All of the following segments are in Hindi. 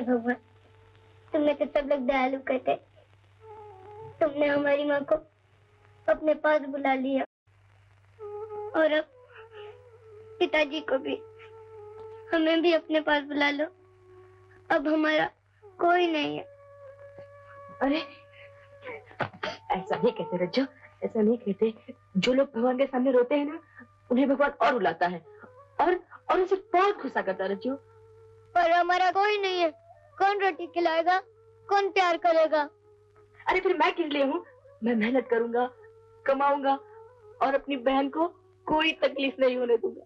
भगवान, तुमने तो सब लोग दयालु कहते, तुमने हमारी माँ को अपने पास बुला लिया और अब पिताजी को भी, हमें भी अपने पास बुला लो। अब हमारा कोई नहीं है। अरे ऐसा नहीं कहते रज्जो, ऐसा नहीं कहते। जो लोग भगवान के सामने रोते हैं ना, उन्हें भगवान और रुलाता है और उनसे बहुत गुस्सा करता है रज्जो। पर हमारा कोई नहीं है, कौन रोटी खिलाएगा, कौन प्यार करेगा? अरे फिर मैं किस लिए हूँ? मैं मेहनत करूंगा, कमाऊंगा और अपनी बहन को कोई तकलीफ नहीं होने दूंगा।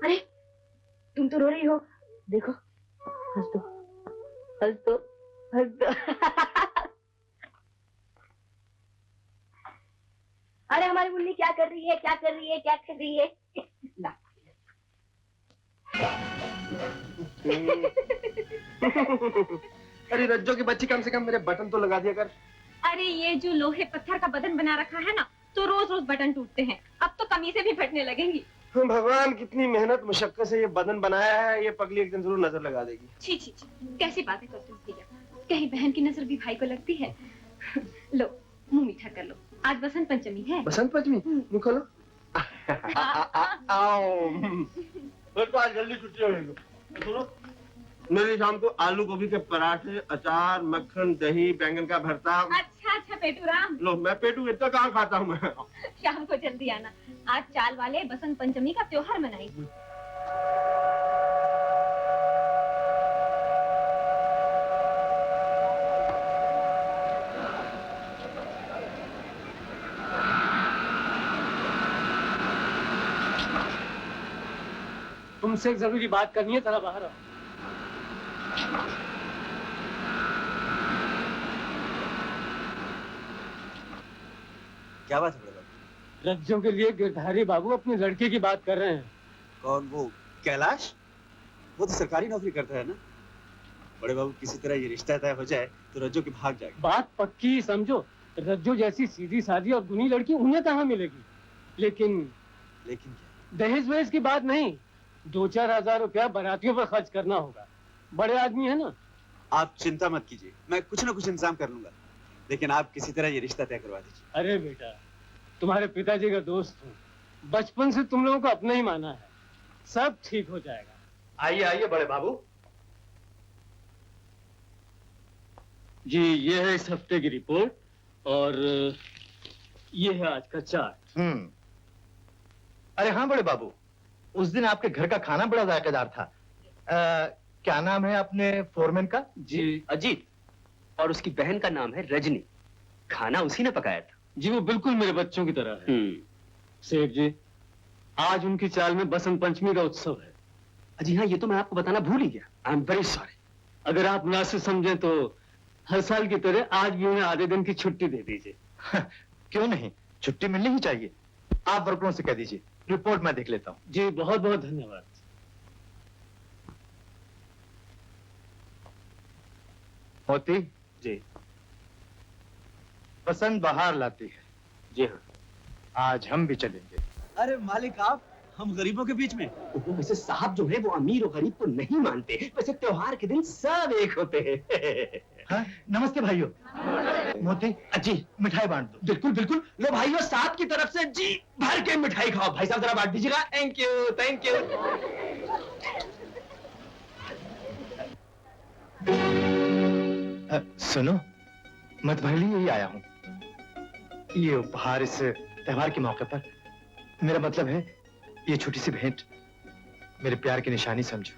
अरे तुम तो रो रही हो, देखो, हंस दो, हंस दो, हंस दो। अरे हमारी मुन्नी क्या कर रही है, क्या कर रही है, क्या कर रही है? ला। अरे रज्जो की बच्ची, कम से कम मेरे बटन तो लगा दिया कर। अरे ये जो लोहे पत्थर का बदन बना रखा है ना, तो रोज रोज बटन टूटते हैं, अब तो कमीजें भी फटने लगेंगी। भगवान कितनी मेहनत मुशक्कत से ये बदन बनाया है, ये पगली एक दिन जरूर नजर लगा देगी। छी छी छी, कैसी बातें करते हो भैया, कहीं बहन की नजर भी भाई को लगती है। लो मुंह मीठा कर लो, आज बसंत पंचमी है। बसंत पंचमी, मुंह खोलो। फिर तो आज जल्दी छुट्टी होगी। सुनो, मेरी शाम को आलू गोभी के पराठे, अचार, मक्खन, दही, बैंगन का भरता। अच्छा अच्छा पेटू राम। लो मैं पेटू इतना कहाँ खाता हूँ मैं। शाम को जल्दी आना, आज चाल वाले बसंत पंचमी का त्योहार मनाएंगे। तुमसे एक जरूरी बात करनी है, जरा बाहर आओ। क्या बात है बड़े बाबू? रज्जों के लिए गिरधारी बाबू अपनी लड़के की बात कर रहे हैं। कौन, वो कैलाश? वो तो सरकारी नौकरी करता है ना। बड़े बाबू किसी तरह ये रिश्ता तय हो जाए तो रज्जो की भाग जाएगी। बात पक्की समझो, रज्जो जैसी सीधी सादी और गुनी लड़की उन्हें कहाँ मिलेगी। लेकिन क्या? दहेज वहेज की बात नहीं, 2-4 हजार रुपया बारातियों पर खर्च करना होगा। बड़े आदमी है ना। आप चिंता मत कीजिए, मैं कुछ ना कुछ इंतजाम कर लूंगा, लेकिन आप किसी तरह ये रिश्ता तय करवा दीजिए। अरे बेटा, तुम्हारे पिताजी का दोस्त हूँ, बचपन से तुम लोगों को अपना ही माना है, सब ठीक हो जाएगा। आइए आइए बड़े बाबू जी। ये है इस हफ्ते की रिपोर्ट और ये है आज का चार्ट। अरे हाँ बड़े बाबू, उस दिन आपके घर का खाना बड़ा जायकेदार था। क्या नाम है अपने फोरमैन का? जी अजीत, और उसकी बहन का नाम है रजनी। खाना उसी ने पकाया था। जी वो बिल्कुल मेरे बच्चों की तरह है। सेठ जी, आज उनकी चाल में बसंत पंचमी का उत्सव है। जी हाँ, ये तो मैं आपको बताना भूल ही गया। I am very sorry. अगर आप मुनासिब समझें तो हर साल की तरह आज भी उन्हें आधे दिन की छुट्टी दे दीजिए। क्यों नहीं, छुट्टी मिलनी ही चाहिए। आप वर्करों से कह दीजिए, रिपोर्ट मैं देख लेता हूँ। जी बहुत बहुत धन्यवाद। मोती जी। बसंत बाहर लाती है। जी हाँ, आज हम भी चलेंगे। अरे मालिक आप, हम गरीबों के बीच में। वैसे साहब जो है वो अमीर और गरीब को नहीं मानते, वैसे त्योहार के दिन सब एक होते हैं। हाँ, नमस्ते भाइयों। मोती जी मिठाई बांट दो। बिल्कुल बिल्कुल, लो भाइयों, साहब की तरफ से जी भर के मिठाई खाओ। भाई साहब जरा बांट दीजिएगा। Thank you thank you. सुनो, मैं तुम्हारे लिए ही आया हूँ। ये उपहार इस त्योहार के मौके पर, मेरा मतलब है ये छोटी सी भेंट मेरे प्यार की निशानी समझो।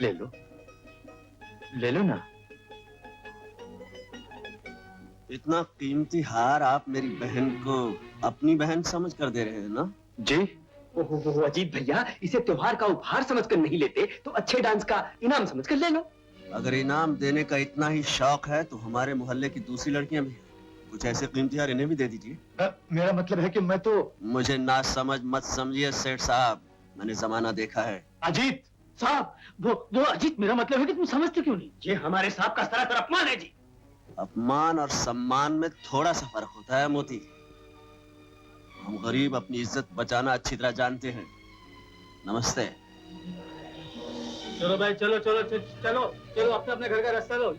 ले लो, ले लो ना। इतना कीमती हार आप मेरी बहन को अपनी बहन समझ कर दे रहे हैं ना? जी। ओहो अजीत भैया, इसे त्योहार का उपहार समझकर नहीं लेते तो अच्छे डांस का इनाम समझकर ले लो। अगर इनाम देने का इतना ही शौक है तो हमारे मोहल्ले की दूसरी लड़कियां भी हैं, कुछ ऐसे कीमती हार इन्हें भी दे दीजिए। मेरा मतलब है कि मैं तो। मुझे ना समझ मत समझिए सेठ साहब, मैंने जमाना देखा है। अजीत साहब, वो अजीत, मेरा मतलब है कि तुम समझते क्यों नहीं? ये हमारे साहब का सरासर अपमान है जी। अपमान और सम्मान में थोड़ा सा फर्क होता है मोती। हम गरीब अपनी इज्जत बचाना अच्छी तरह जानते हैं। नमस्ते। चलो भाई, चलो चलो चलो चलो, अपने अपने घर का रास्ता लो।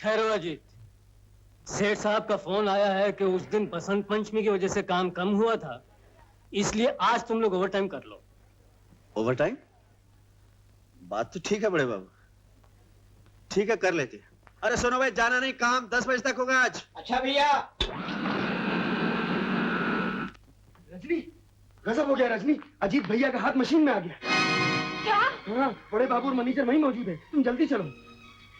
ठहरो अजीत, सेठ साहब का फोन आया है कि उस दिन बसंत पंचमी की वजह से काम कम हुआ था, इसलिए आज तुम लोग ओवर टाइम कर लो। Over time? बात तो ठीक है बड़े बाबू, ठीक है कर लेते। अरे सुनो भाई, जाना नहीं, काम 10 बजे तक होगा आज। अच्छा भैया। रजनी, गजब हो गया रजनी, अजीत भैया का हाथ मशीन में आ गया। क्या? हाँ, बड़े बाबू और मैनेजर वहीं मौजूद है, तुम जल्दी चलो।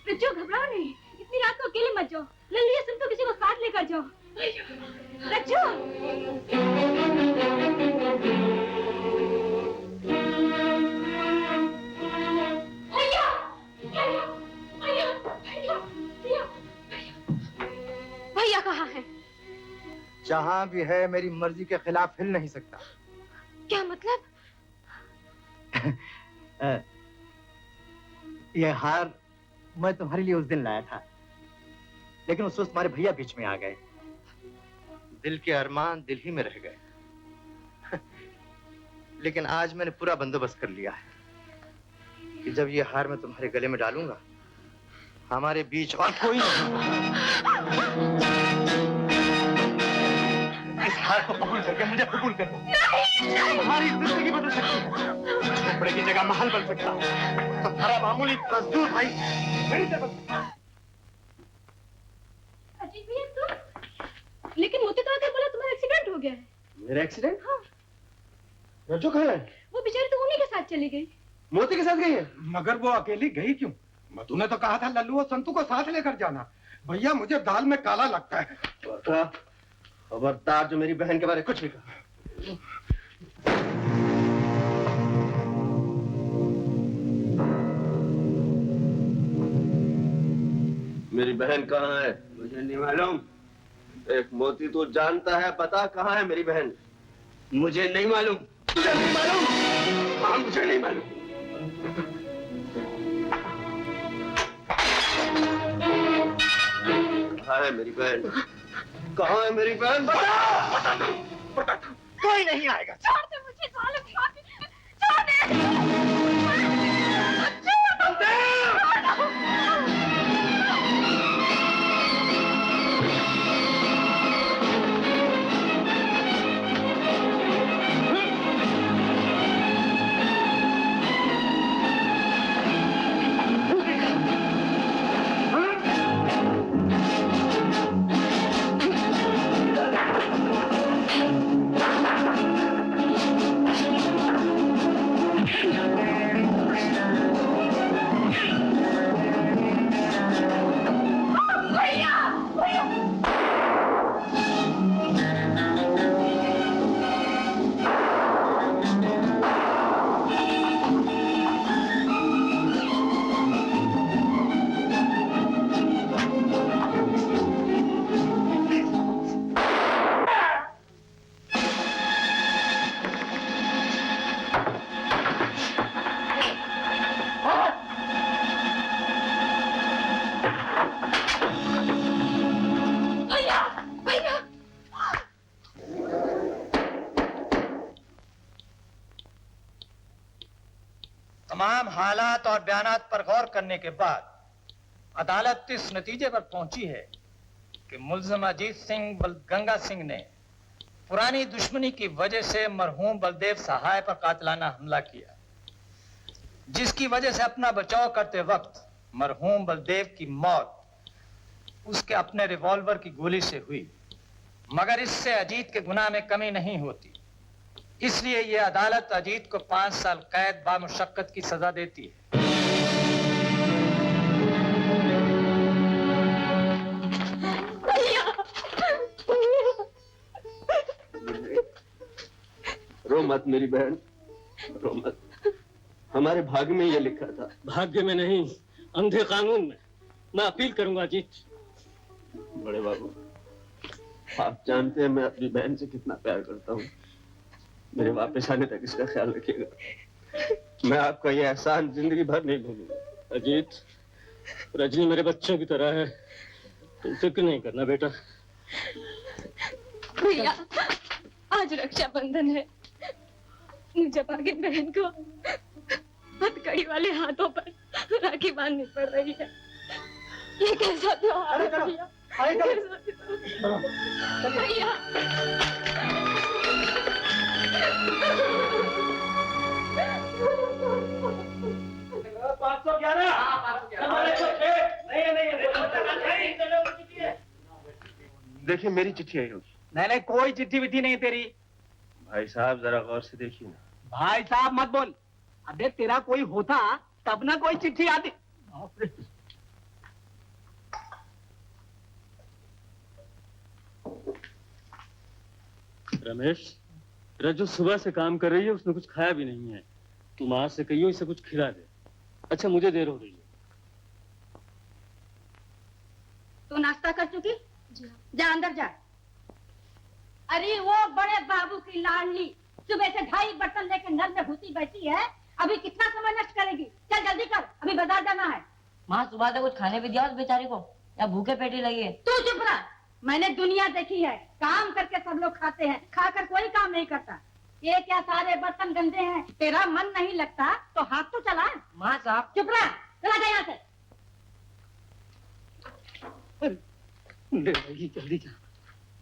रज्जू घबराओ नहीं, इतनी रात को अकेले मत जाओ, लल्लिया सुन तो किसी को साथ लेकर जाओ। रज्जू! भैया! भैया कहाँ है? जहाँ भी है मेरी मर्जी के खिलाफ हिल नहीं सकता। क्या मतलब? ये हार मैं तुम्हारे लिए उस दिन लाया था, लेकिन उस वक्त तुम्हारे भैया बीच में आ गए। दिल के अरमान दिल ही में रह गए। लेकिन आज मैंने पूरा बंदोबस्त कर लिया है कि जब ये हार मैं तुम्हारे गले में डालूंगा, हमारे बीच और कोई नहीं। इस हार को कबूल करके मुझे कबूल कर दो। तुम्हारी जिंदगी बदल सकती है, झोपड़े की जगह महल बन सकता है, तुम्हारा मामूली मजदूर भाई मेरी तरफ। अजीत भैया तुम? लेकिन मोती तो आकर बोला तुम्हारा एक्सीडेंट हो गया है। मेरा एक्सीडेंट? हाँ। रज्जू कहाँ है? वो बेचारी तो उन्हीं के साथ चली गई। मोती के साथ गई है? मगर वो अकेली गई क्यों? मधु ने तो कहा था लल्लू और संतू को साथ लेकर जाना। भैया मुझे दाल में काला लगता है। खबरदार जो मेरी बहन के बारे में कुछ भी कहा। मेरी बहन कहाँ है? मुझे नहीं मालूम। एक मोती तू जानता है, बता कहाँ है मेरी बहन? मुझे नहीं मालूम। मुझे नहीं मालूम। हाँ, मुझे नहीं मालूम। कहाँ है मेरी बहन? कहाँ है मेरी बहन? बता! कोई नहीं आएगा। छोड़ दे मुझे, जालिम कातिल, छोड़ दे। तमाम हालात और बयानात पर गौर करने के बाद अदालत इस नतीजे पर पहुंची है कि मुल्जिम अजीत सिंह गंगा सिंह ने पुरानी दुश्मनी की वजह से मरहूम बलदेव सहाय पर कातिलाना हमला किया, जिसकी वजह से अपना बचाव करते वक्त मरहूम बलदेव की मौत उसके अपने रिवॉल्वर की गोली से हुई। मगर इससे अजीत के गुनाह में कमी नहीं होती, इसलिए यह अदालत अजीत को 5 साल कैद बामुशक्कत की सजा देती है। रो मत मेरी बहन, रो मत। हमारे भाग्य में ये लिखा था। भाग्य में नहीं, अंधे कानून में। मैं अपील करूंगा अजीत। बड़े बाबू, आप जानते हैं मैं अपनी बहन से कितना प्यार करता हूँ। मेरे वापस आने तक इसका ख्याल रखिएगा। मैं आपका ये एहसान जिंदगी भर नहीं भूलूंगा। अजीत, रजनी मेरे बच्चों की तरह है। तुम फिक्र नहीं करना बेटा। भैया आज रक्षाबंधन है, मुझे भागिन बहन को हथकड़ी वाले हाथों पर राखी बांधनी पड़ रही है। ये कैसा त्योहार है भैया? भैया 511 देखिए मेरी चिट्ठी आई होगी। नहीं कोई चिट्ठी विट्ठी नहीं तेरी। भाई साहब जरा गौर से देखिए ना। भाई साहब मत बोल। अबे तेरा कोई होता तब ना कोई चिट्ठी आती। रमेश, रज्जू सुबह से काम कर रही है, उसने कुछ खाया भी नहीं है। तुम आज से कहियो इसे कुछ खिला दे। अच्छा मुझे देर हो रही है। तू नाश्ता कर चुकी? जा अंदर जा। अरे वो बड़े बाबू की लाडली सुबह से 2.5 बर्तन लेकर नल में घुसी बैठी है, अभी कितना समय नष्ट करेगी? चल जल्दी कर, अभी बाजार जाना है। माँ सुबह से कुछ खाने भी दिया उस बेचारी को, या भूखे पेटी लगी है? तू चुप रह, मैंने दुनिया देखी है, काम करके सब लोग खाते हैं, खाकर कोई काम नहीं करता। ये क्या सारे बर्तन गंदे हैं, तेरा मन नहीं लगता तो हाथ तो चला। माँ साहब चुप रह, चला जा यहाँ से। जल्दी जा।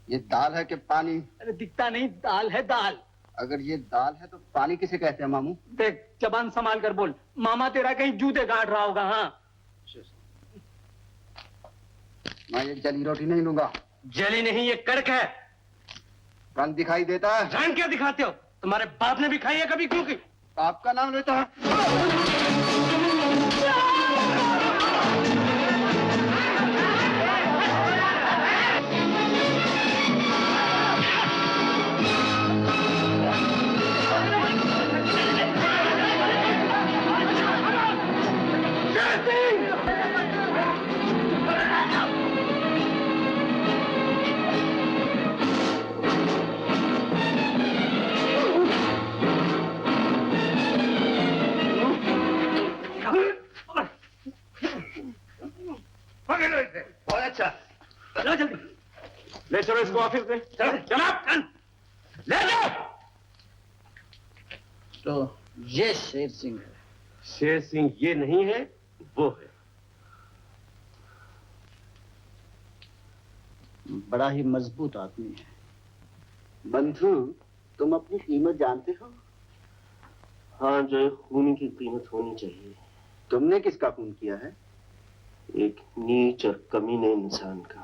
ये दाल है कि पानी? अरे दिखता नहीं, दाल है दाल। अगर ये दाल है तो पानी किसे कहते हैं मामू? देख जबान संभाल कर बोल, मामा तेरा कहीं जूते गाड़ रहा होगा। हाँ मैं ये जली रोटी नहीं लूंगा। जली नहीं, ये कड़क है। रंग दिखाई देता है। रंग क्या दिखाते हो? तुम्हारे बाप ने भी खाई है कभी? क्योंकि आपका नाम लेता है। बहुत अच्छा, चलो जल्दी ले चलो इसको ऑफिस में। चलो जनाब, ले जाओ। तो ये शेर सिंह है। शेर सिंह ये नहीं है, वो है। बड़ा ही मजबूत आदमी है। बंधु, तुम अपनी कीमत जानते हो? हाँ, जो खून की कीमत होनी चाहिए। तुमने किसका खून किया है? एक नीच और कमीने इंसान का।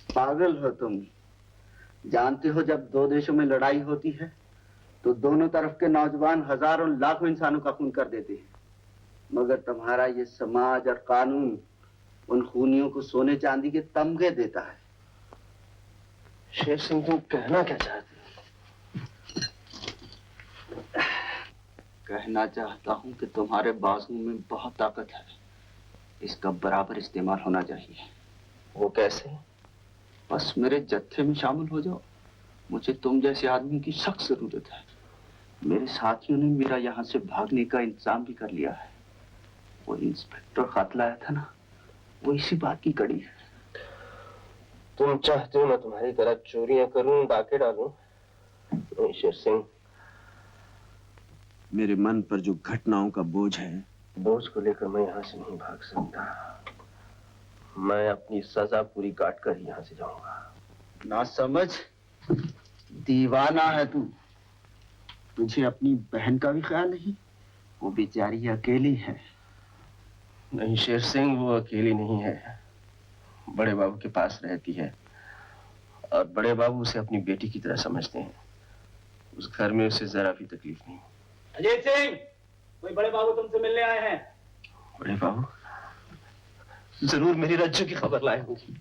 पागल हो तुम। जानते हो जब दो देशों में लड़ाई होती है तो दोनों तरफ के नौजवान हजारों लाखों इंसानों का खून कर देते हैं, मगर तुम्हारा ये समाज और कानून उन खूनियों को सोने चांदी के तमगे देता है। शेर सिंह तुम कहना क्या चाहते? कहना चाहता हूं कि तुम्हारे बाजू में बहुत ताकत है, इसका बराबर इस्तेमाल होना चाहिए। वो कैसे? बस मेरे जत्थे में शामिल हो जाओ। मुझे तुम जैसे आदमी की सख्त जरूरत है। मेरे साथियों ने मेरा यहाँ से भागने का इंतजाम भी कर लिया है। वो इंस्पेक्टर खत लाया था ना, वो इसी बात की कड़ी है। तुम चाहते हो मैं तुम्हारी तरह चोरियां करूं, डाके डालूं? नहीं शेर सिंह, मेरे मन पर जो घटनाओं का बोझ है, बोझ को लेकर मैं यहाँ से नहीं भाग सकता। मैं अपनी सजा पूरी काट कर यहाँ से जाऊंगा। ना समझ, दीवाना है तू। तुझे अपनी बहन का भी ख्याल नहीं? वो बेचारी अकेली है। नहीं शेर सिंह, वो अकेली नहीं है, बड़े बाबू के पास रहती है और बड़े बाबू उसे अपनी बेटी की तरह समझते हैं। उस घर में उसे जरा भी तकलीफ नहीं। अजय सिंह, कोई बड़े बाबू तुमसे मिलने आए हैं। बड़े बाबू जरूर मेरी रज्जू की खबर लाए होंगे।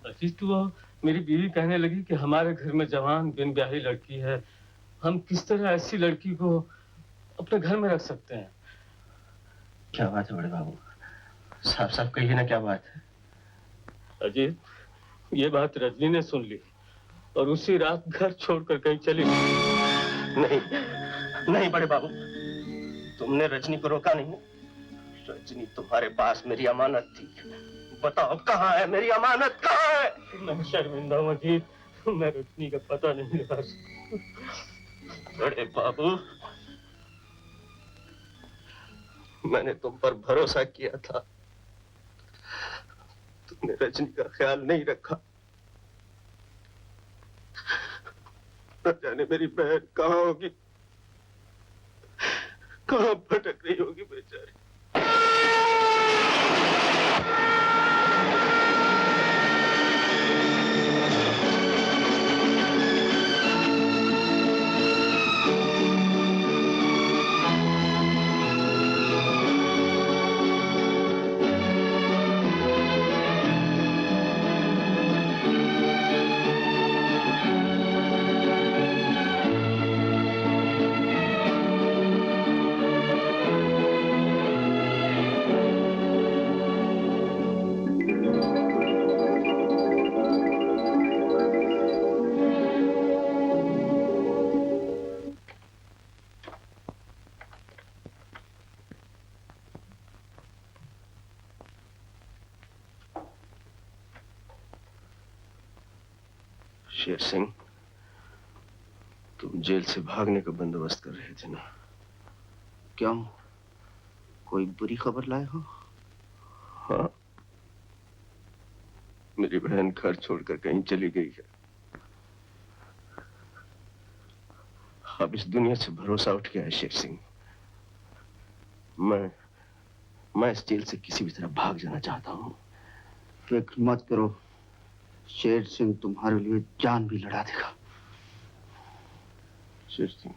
अजीज तो मेरी बीवी कहने लगी कि हमारे घर में जवान बिन ब्याही लड़की है, हम किस तरह ऐसी लड़की को अपने घर में रख सकते हैं? क्या बात है बड़े बाबू, साफ साफ कहिए ना, क्या बात है? अजीत, ये बात रजनी ने सुन ली और उसी रात घर छोड़कर कहीं चली गई। नहीं नहीं बड़े बाबू, तुमने रजनी को रोका नहीं? रजनी तुम्हारे पास मेरी अमानत थी, बताओ कहाँ है मेरी अमानत, कहाँ है? मैं शर्मिंदा हूँ अजीत, मैं रजनी का पता नहीं लगा सकता। बड़े बाबू, मैंने तुम पर भरोसा किया था, तुमने रजनी का ख्याल नहीं रखा। न जाने मेरी बहन कहाँ होगी, कहाँ भटक रही होगी बेचारी। शेर सिंह, तुम जेल से भागने का बंदोबस्त कर रहे थे ना? क्यों, कोई बुरी खबर लाए हो? हाँ, मेरी बहन घर छोड़कर कहीं चली गई है। अब इस दुनिया से भरोसा उठ गया है शेर सिंह। मैं इस जेल से किसी भी तरह भाग जाना चाहता हूँ। फिक्र मत करो, शेर सिंह तुम्हारे लिए जान भी लड़ा देगा। शेर सिंह,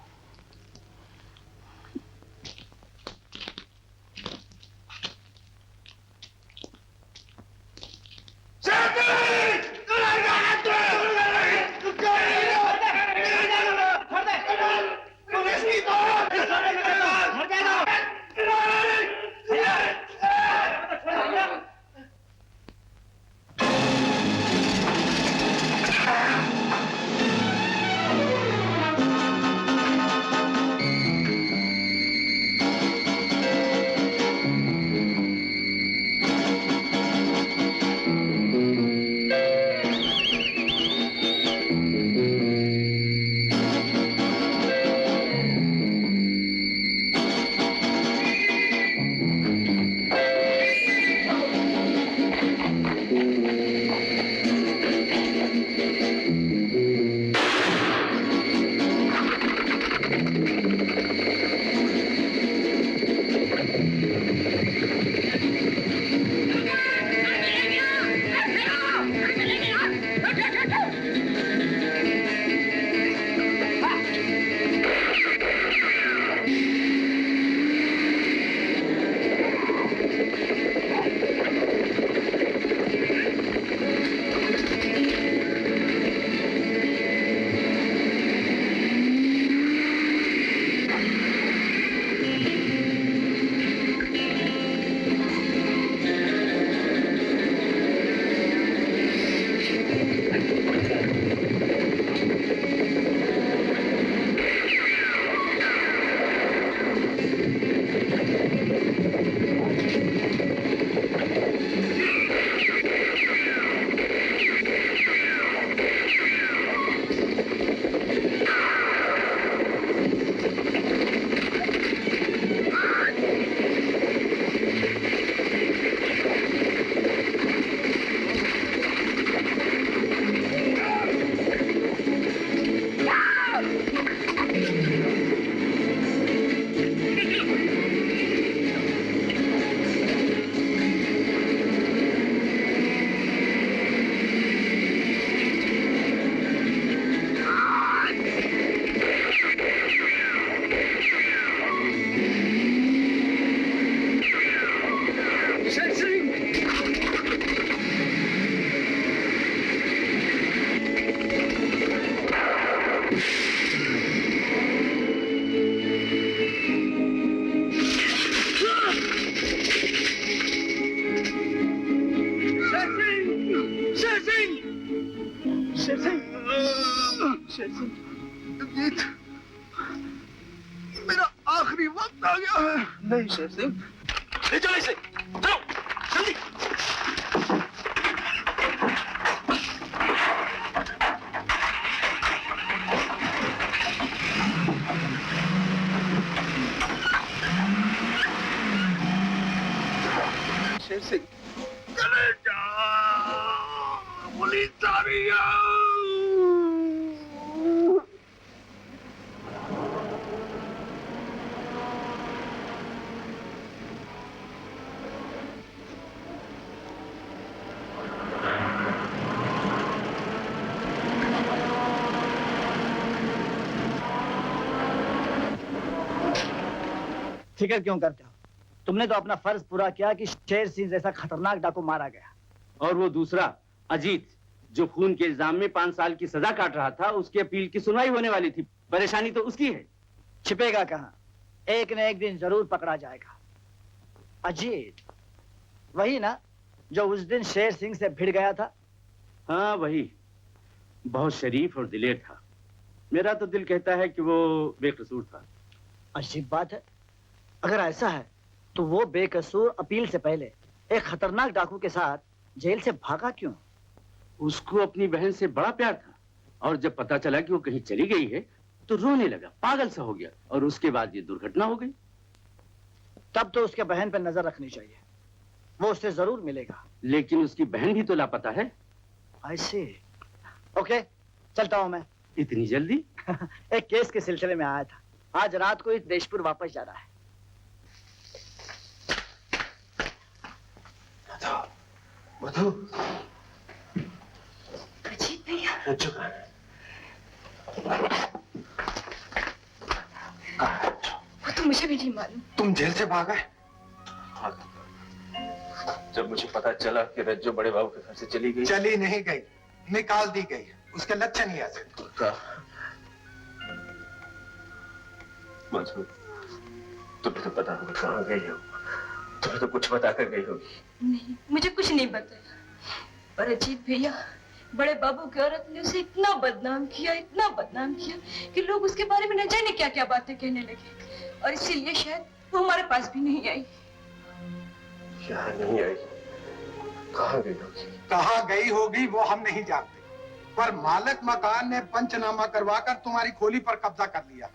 मेरा आखिरी वक्त आ गया है। नहीं शेर सिंह, ले चलो इसे, चलो जल्दी। शेर सिंह, पुलिस आ रही है। फिक्र क्यों करते हो? तुमने तो अपना फर्ज पूरा किया कि शेर सिंह जैसा खतरनाक डाकू मारा गया। और वो दूसरा अजीत, जो खून के इल्जाम में 5 साल की सजा काट रहा था, उसकी अपील की सुनवाई होने वाली थी। परेशानी तो उसकी है। छिपेगा कहाँ? एक न एक दिन जरूर पकड़ा जाएगा। अजीत वही ना जो उस दिन शेर सिंह से भिड़ गया था? हाँ वही, बहुत शरीफ और दिलेर था। मेरा तो दिल कहता है कि वो बेकसूर था। अजीब बात है, अगर ऐसा है तो वो बेकसूर अपील से पहले एक खतरनाक डाकू के साथ जेल से भागा क्यों? उसको अपनी बहन से बड़ा प्यार था, और जब पता चला कि वो कहीं चली गई है तो रोने लगा, पागल सा हो गया, और उसके बाद ये दुर्घटना हो गई। तब तो उसके बहन पर नजर रखनी चाहिए, वो उससे जरूर मिलेगा। लेकिन उसकी बहन भी तो लापता है। ऐसे? ओके, चलता हूं मैं। इतनी जल्दी? एक केस के सिलसिले में आया था, आज रात को इस देशपुर वापस जा रहा है। मधु, अजीत भैया, वो तो मुझे भी नहीं मालूम। तुम जेल से भागा है? जब मुझे पता चला कि रज्जो बड़े बाबू के घर से चली गई। चली नहीं गई, निकाल दी गई। उसके लक्षण ही ऐसे। मधु, तुम्हें तो पता होगा कहाँ गई हो। तुम्हें तो कुछ बता कर गई होगी। नहीं, मुझे कुछ नहीं बताया। पर अजीत भैया, बड़े बाबू की औरत ने उसे इतना बदनाम किया कि लोग उसके बारे में न जाने क्या क्या बातें कहने लगे, और इसीलिए शायद वो हमारे पास भी नहीं आई। यहाँ नहीं आई? कहाँ गई होगी? कहाँ गई होगी वो हम नहीं जानते, पर मालिक मकान ने पंचनामा करवाकर तुम्हारी खोली पर कब्जा कर लिया।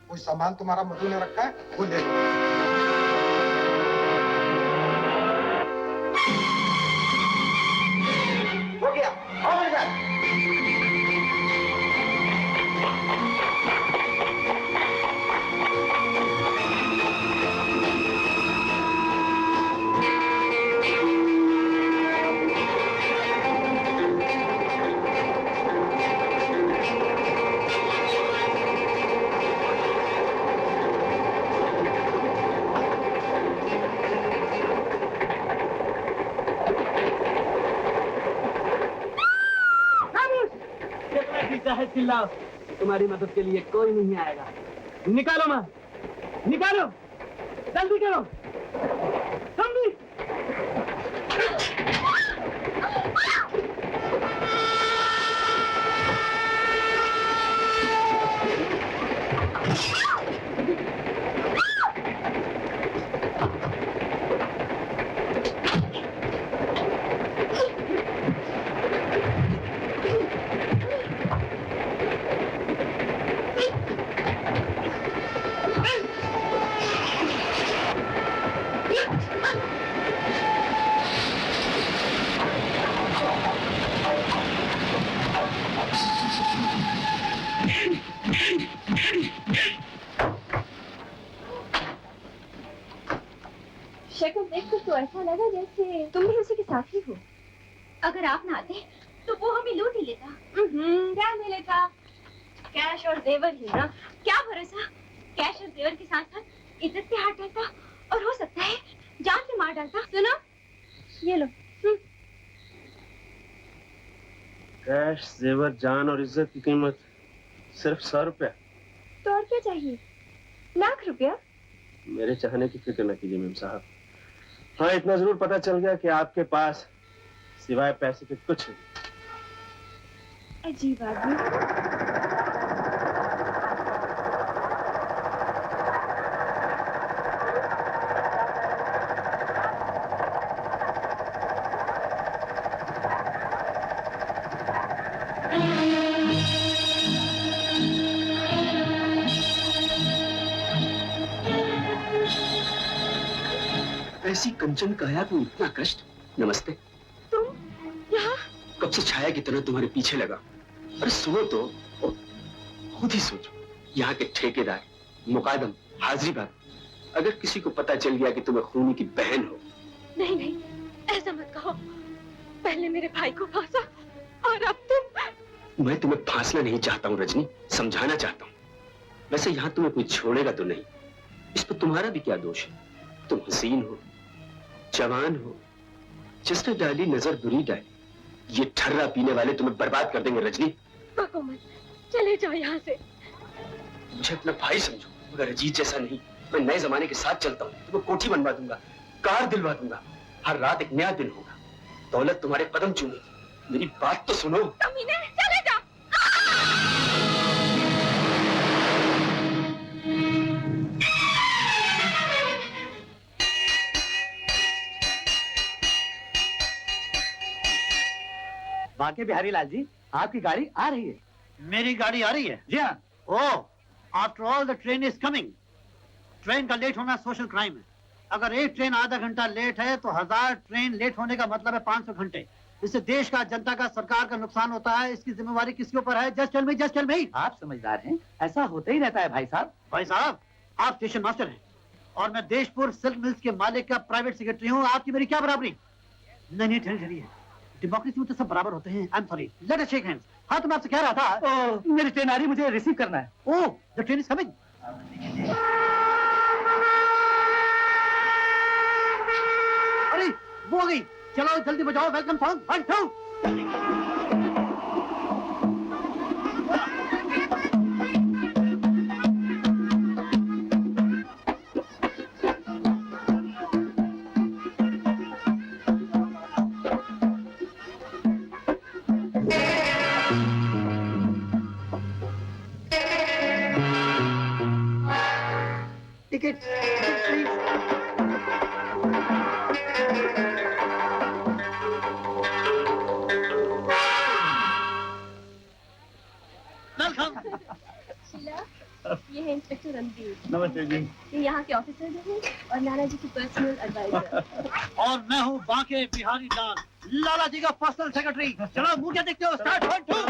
कोई सामान तुम्हारा मधु ने रखा है, वो ले लो। हो गया, और इधर। चिल्लाओ, तुम्हारी मदद के लिए कोई नहीं आएगा। निकालो मां, निकालो, जल्दी करो, जल्दी। शक्ल देखकर तो ऐसा लगा जैसे तुम भी उसी के साथ ही हो। अगर आप ना आते तो वो हमें लूट ही लेता। क्या नहीं लेता? कैश और जेवर ही ना। क्या भरोसा, कैश और जेवर के साथ साथ इज्जत से हाथ डालता, और हो सकता है जान से मार डालता। सुनो, ये लो। कैश, जेवर, जान और इज्जत की कीमत सिर्फ 100 रुपया। तो और क्या चाहिए? लाख रुपया? मेरे चाहने की फिक्र न कीजिए मेम साहब। हाँ, इतना जरूर पता चल गया कि आपके पास सिवाय पैसे के कुछ नहीं। अजीब आदमी। ऐसी कंचन काया को इतना कष्ट। नमस्ते। तुम यहाँ? कब से छाया की तरह तुम्हारे पीछे लगा। अरे सुनो तो, खुद ही सोचो, यहाँ के ठेकेदार, मुकादम, हाजिरी बात, अगर किसी को पता चल गया कि तुम्हें खूनी की बहन हो। नहीं नहीं, ऐसा मत कहो। पहले मेरे भाई को फांसा और अब तुम। मैं तुम्हें फांसना नहीं चाहता हूँ रजनी, समझाना चाहता हूँ। वैसे यहाँ तुम्हें कोई छोड़ेगा तो नहीं, इस पर तुम्हारा भी क्या दोष है? तुम हसीन हो, जवान हो, जिसने डाली नजर बुरी डाली। ये ठर्रा पीने वाले तुम्हें बर्बाद कर देंगे रजनी। बको मत, चले जाओ यहाँ से। मुझे अपना भाई समझो, मगर अजीत जैसा नहीं। मैं नए जमाने के साथ चलता हूँ। तुम्हें कोठी बनवा दूंगा, कार दिलवा दूंगा, हर रात एक नया दिन होगा। दौलत तुम्हारे कदम चूमेगी। मेरी बात तो सुनो। कमीने, चले जाओ। बाकी बिहारी लाल जी, आपकी गाड़ी आ रही है। मेरी गाड़ी आ रही है? जी हाँ। Oh, after all the train is coming. Train का लेट होना सोशल क्राइम है। अगर एक ट्रेन आधा घंटा लेट है तो 1000 ट्रेन लेट होने का मतलब है 500 घंटे। इससे देश का, जनता का, सरकार का नुकसान होता है। इसकी जिम्मेवारी किसके ऊपर है? Just tell me, just tell me. आप समझदार हैं, ऐसा होता ही रहता है भाई साहब। भाई साहब, आप स्टेशन मास्टर हैं और मैं देशपुर सिल्क मिल्स के मालिक का प्राइवेट सेक्रेटरी हूँ। आपकी मेरी क्या बराबरी? नहीं, ठहरिए। डेमोक्रेसी में तो सब बराबर होते हैं। I am sorry, let us shake hands. हाँ, तो मैं आपसे कह रहा था, मेरी ट्रेन आ रही, मुझे रिसीव करना है। Oh, the train is coming. अरे वो आ गई, चलो जल्दी बजाओ welcome song. 1 2। Ticket please. Sheela, ये है इंस्पेक्टर रणबीर। नमस्ते जी। ये यहाँ के ऑफिसर हैं और नाना जी की पर्सनल एडवाइजर। और मैं हूँ बांके बिहारी लाल, लाला जी का पर्सनल सेक्रेटरी। चलो मुझे क्या देखते हो? स्टार्ट 1 2।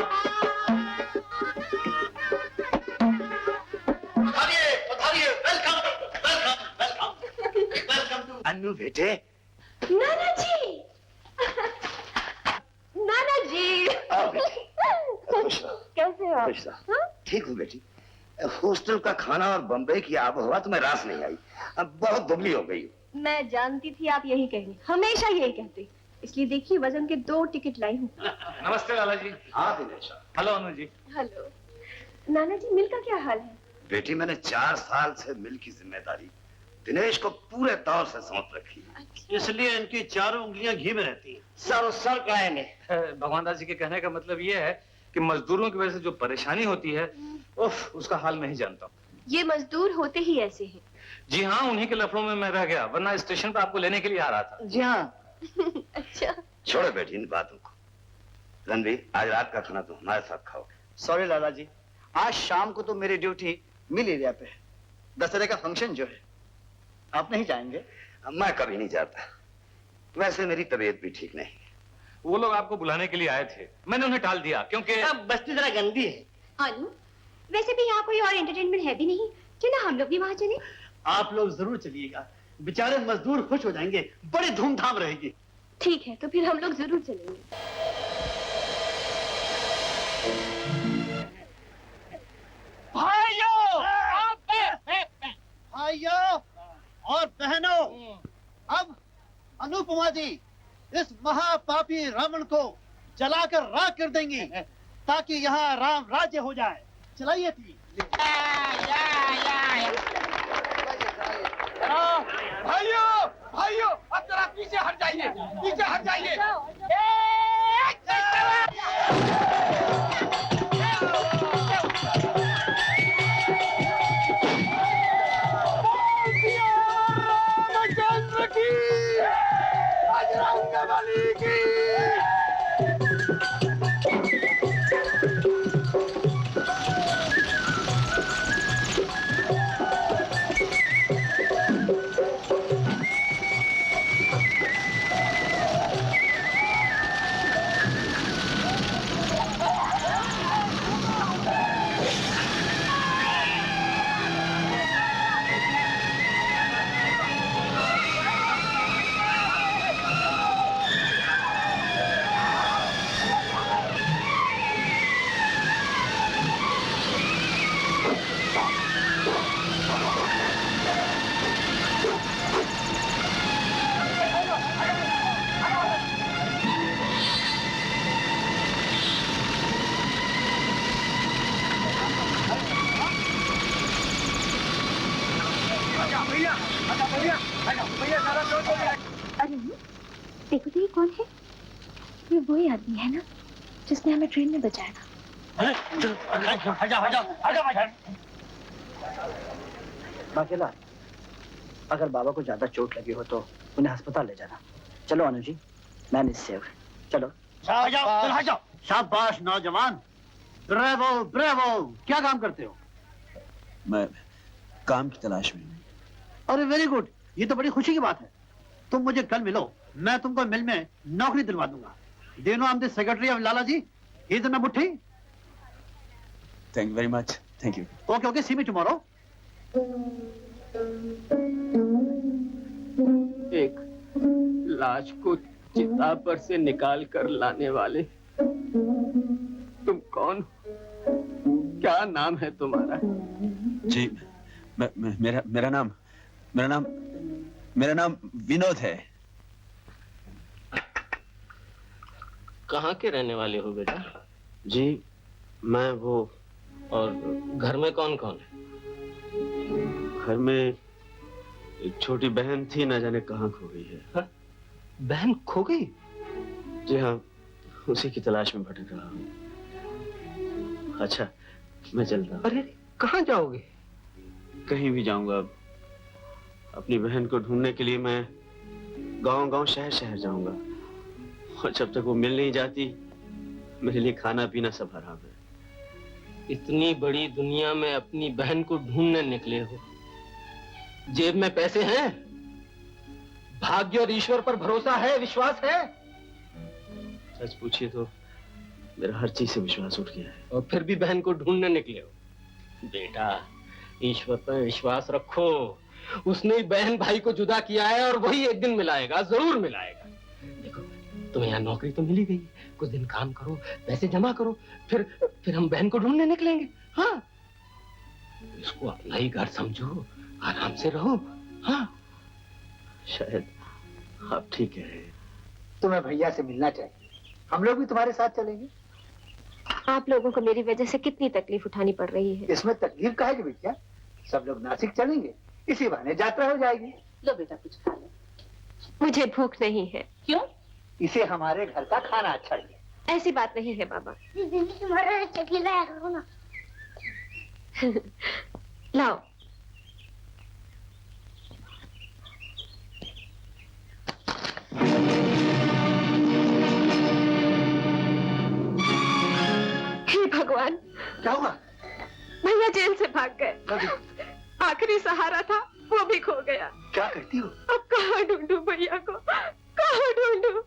पधारिए, वेलकम टू अन्नू बेटे। नाना जी, नाना जी, कैसे हो आप? हाँ? ठीक हूँ बेटी। हॉस्टल का खाना और बम्बई की आबोहवा तुम्हें रास नहीं आई। अब बहुत दुबली हो गई हो। मैं जानती थी आप यही कहेंगे, हमेशा यही कहते, इसलिए देखिए वजन के 2 टिकट लाई हूँ। नमस्ते लाला जी। हाँ दिनेश। हेलो अनु जी। हेलो नाना जी, मिल का क्या हाल है? बेटी, मैंने 4 साल से मिल की जिम्मेदारी दिनेश को पूरे तौर से सौंप रखी है। इसलिए इनकी चारों उंगलियां घी में रहती हैं। सर कहेंगे। भगवान दास जी के कहने का मतलब ये है कि मजदूरों की वजह से जो परेशानी होती है, उफ, उसका हाल मैं ही जानता हूँ। ये मजदूर होते ही ऐसे हैं। जी हाँ, उन्हीं के लफड़ों में मैं रह गया, वरना स्टेशन पर आपको लेने के लिए आ रहा था। जी हाँ। अच्छा, छोड़ो बेटी इन बातों को। रणबीर, आज रात का खाना तुम हमारे साथ खाओ। सॉरी लाला जी, आज शाम को तो मेरी ड्यूटी मिल एरिया पे है। दशहरे का फंक्शन जो है, आप नहीं जाएंगे? मैं कभी नहीं जाता। वैसे मेरी तबीयत भी ठीक नहीं। वो लोग आपको बुलाने के लिए आए थे, मैंने उन्हें टाल दिया क्योंकि बस्ती जरा गंदी है। अनु, वैसे भी यहाँ कोई और एंटरटेनमेंट है भी नहीं, क्यों ना हम लोग भी वहाँ चले? आप लोग जरूर चलिएगा, बेचारे मजदूर खुश हो जाएंगे, बड़ी धूमधाम रहेगी। ठीक है, तो फिर हम लोग जरूर चलेंगे। भाइयों और बहनों, अब अनुपमा जी इस महापापी रावण को जलाकर राख कर देंगी ताकि यहाँ राम राज्य हो जाए। चलाइए भाइयों, अब जरा पीछे हट जाइए, पीछे हट जाइए। अरे देखो तो ये कौन है? ये वही आदमी है ना जिसने हमें ट्रेन में बचाया था। बाकेला, अगर बाबा को ज्यादा चोट लगी हो तो उन्हें अस्पताल ले जाना। चलो Anu ji, man is save. चलो शाबाश नौजवान, ब्रेवो ब्रेवो। क्या काम करते हो? मैं काम की तलाश में। अरे वेरी गुड, ये तो बड़ी खुशी की बात है। तुम मुझे कल मिलो, मैं तुमको मिल में नौकरी दिलवा दूंगा। Do you know I'm the secretary of Lala ji? He's in a mutti. Thank you very much. Thank you. Okay, see me tomorrow. एक लाश को चिता पर से निकाल कर लाने वाले तुम कौन हो? क्या नाम है तुम्हारा? जी, मेरा नाम विनोद है। कहाँ के रहने वाले हो बेटा? जी मैं वो। और घर में कौन कौन है? घर में एक छोटी बहन थी, न जाने कहाँ खो गई है। हा? बहन खो गई? जी हाँ, उसी की तलाश में भटक रहा हूँ। अच्छा मैं चलता हूँ। अरे कहाँ जाओगे? कहीं भी जाऊंगा। अपनी बहन को ढूंढने के लिए मैं गांव-गांव, शहर-शहर जाऊंगा। और जब तक वो मिल नहीं जाती, मेरे लिए खाना पीना सब हराम है। इतनी बड़ी दुनिया में अपनी बहन को ढूंढने निकले हो। जेब में पैसे हैं? भाग्य और ईश्वर पर भरोसा है, विश्वास है? सच पूछिए तो मेरा हर चीज से विश्वास उठ गया है। और फिर भी बहन को ढूंढने निकले हो। बेटा, ईश्वर पर विश्वास रखो। उसने ही बहन भाई को जुदा किया है और वही एक दिन मिलाएगा, जरूर मिलाएगा। देखो, तुम्हें यहाँ नौकरी तो मिली गई, कुछ दिन काम करो, पैसे जमा करो, फिर हम बहन को ढूंढने निकलेंगे। हाँ, इसको अपना ही घर समझो, आराम से रहो। हाँ, शायद आप ठीक कह रहे हैं। तुम्हें भैया से मिलना चाहिए, हम लोग भी तुम्हारे साथ चलेंगे। आप लोगों को मेरी वजह से कितनी तकलीफ उठानी पड़ रही है। इसमें तकलीफ का है कि बेटा, सब लोग नासिक चलेंगे, इसी बहाने यात्रा हो जाएगी। लो बेटा कुछ खा लो। मुझे भूख नहीं है। क्यों? इसे हमारे घर का खाना अच्छा लगे। ऐसी बात नहीं है बाबा। तुम्हारा चकली लाया करो ना। लाओ। हे भगवान, क्या हुआ? भैया जेल से भाग गए। आखिरी सहारा था, वो भी खो गया। क्या करती हो? अब कहाँ ढूंढूं भैया को, कहाँ ढूंढूं?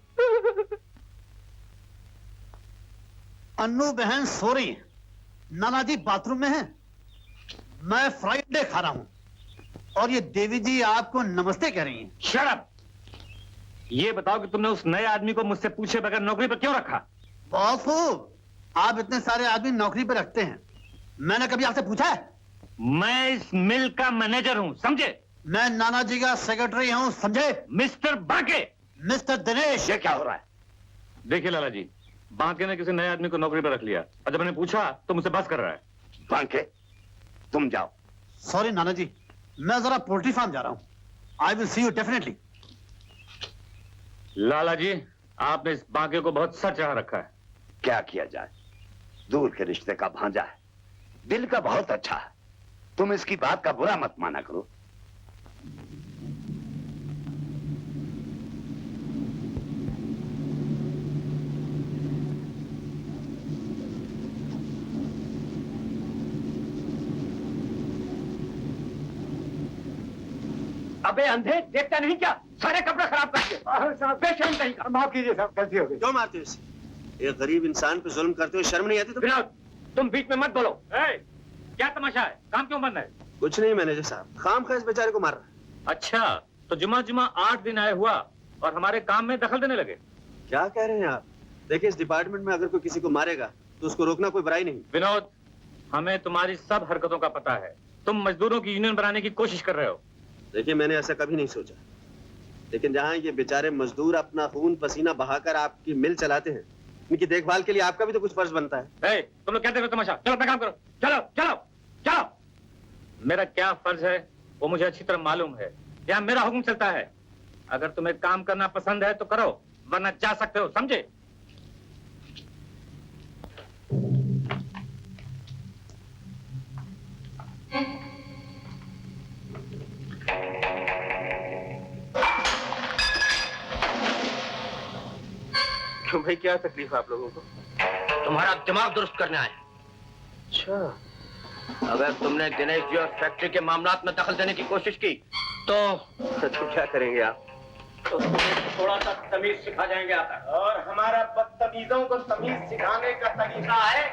अन्नू बहन सो रही है, नाना जी बाथरूम में है, मैं फ्राइडे खा रहा हूं और ये देवी जी आपको नमस्ते कह रही हैं। Shut up! ये बताओ कि तुमने उस नए आदमी को मुझसे पूछे बगैर नौकरी पर क्यों रखा? बहुत खूब, आप इतने सारे आदमी नौकरी पर रखते हैं, मैंने कभी आपसे पूछा है? मैं इस मिल का मैनेजर हूं, समझे? मैं नाना जी का सेक्रेटरी हूं, समझे? मिस्टर बांके! मिस्टर दिनेश! ये क्या हो रहा है? देखिए लाला जी, बांके ने किसी नए आदमी को नौकरी पर रख लिया और जब मैंने पूछा तो मुझसे बस कर रहा है। बांके, तुम जाओ। सॉरी नाना जी, मैं जरा पोल्ट्री फार्म जा रहा हूं। I will see you definitely. Lala ji, आपने इस बांके को बहुत सच चाह रखा है। क्या किया जाए, दूर के रिश्ते का भांजा है, दिल का बहुत अच्छा है। तुम इसकी बात का बुरा मत माना करो। अबे अंधे, देखता नहीं क्या? सारे कपड़े खराब करके। बेशर्म कहीं का। माफ कीजिए साहब, गलती हो गई। क्यों मारते हो इसे? एक गरीब इंसान पे जुल्म करते हुए शर्म नहीं आती? विनोद, तुम बीच में मत बोलो। क्या तमाशा है? काम क्यों बंद है? कुछ नहीं मैनेजर साहब, खामखा इस बेचारे को मार रहा है। अच्छा, तो जुमा 8 दिन आए हुआ और हमारे काम में दखल देने लगे। क्या कह रहे हैं आप? देखिए, इस डिपार्टमेंट में अगर कोई किसी को मारेगा तो उसको रोकना कोई बुराई नहीं। विनोद, हमें तुम्हारी सब हरकतों का पता है। तुम मजदूरों की यूनियन बनाने की कोशिश कर रहे हो। देखिए, मैंने ऐसा कभी नहीं सोचा, लेकिन जहाँ ये बेचारे मजदूर अपना खून पसीना बहाकर आपकी मिल चलाते हैं, इनकी देखभाल के लिए आपका भी तो कुछ फर्ज बनता है। तुम लोग कहते हो तमाशा, चलो अपना काम करो। चलो चलो चलो। मेरा क्या फर्ज है वो मुझे अच्छी तरह मालूम है। यहाँ मेरा हुक्म चलता है। अगर तुम्हें काम करना पसंद है तो करो, वरना जा सकते हो, समझे? तुम्हें क्या तकलीफ है आप लोगों को? तुम्हारा दिमाग दुरुस्त करने आए। अच्छा, अगर तुमने दिनेश जी और फैक्ट्री के मामलात में दखल देने की कोशिश की तो क्या करेंगे आप? तो तुम्हें थोड़ा सा तमीज सिखा जाएंगे आता। और हमारा बदतमीजों को तमीज सिखाने का तरीका है।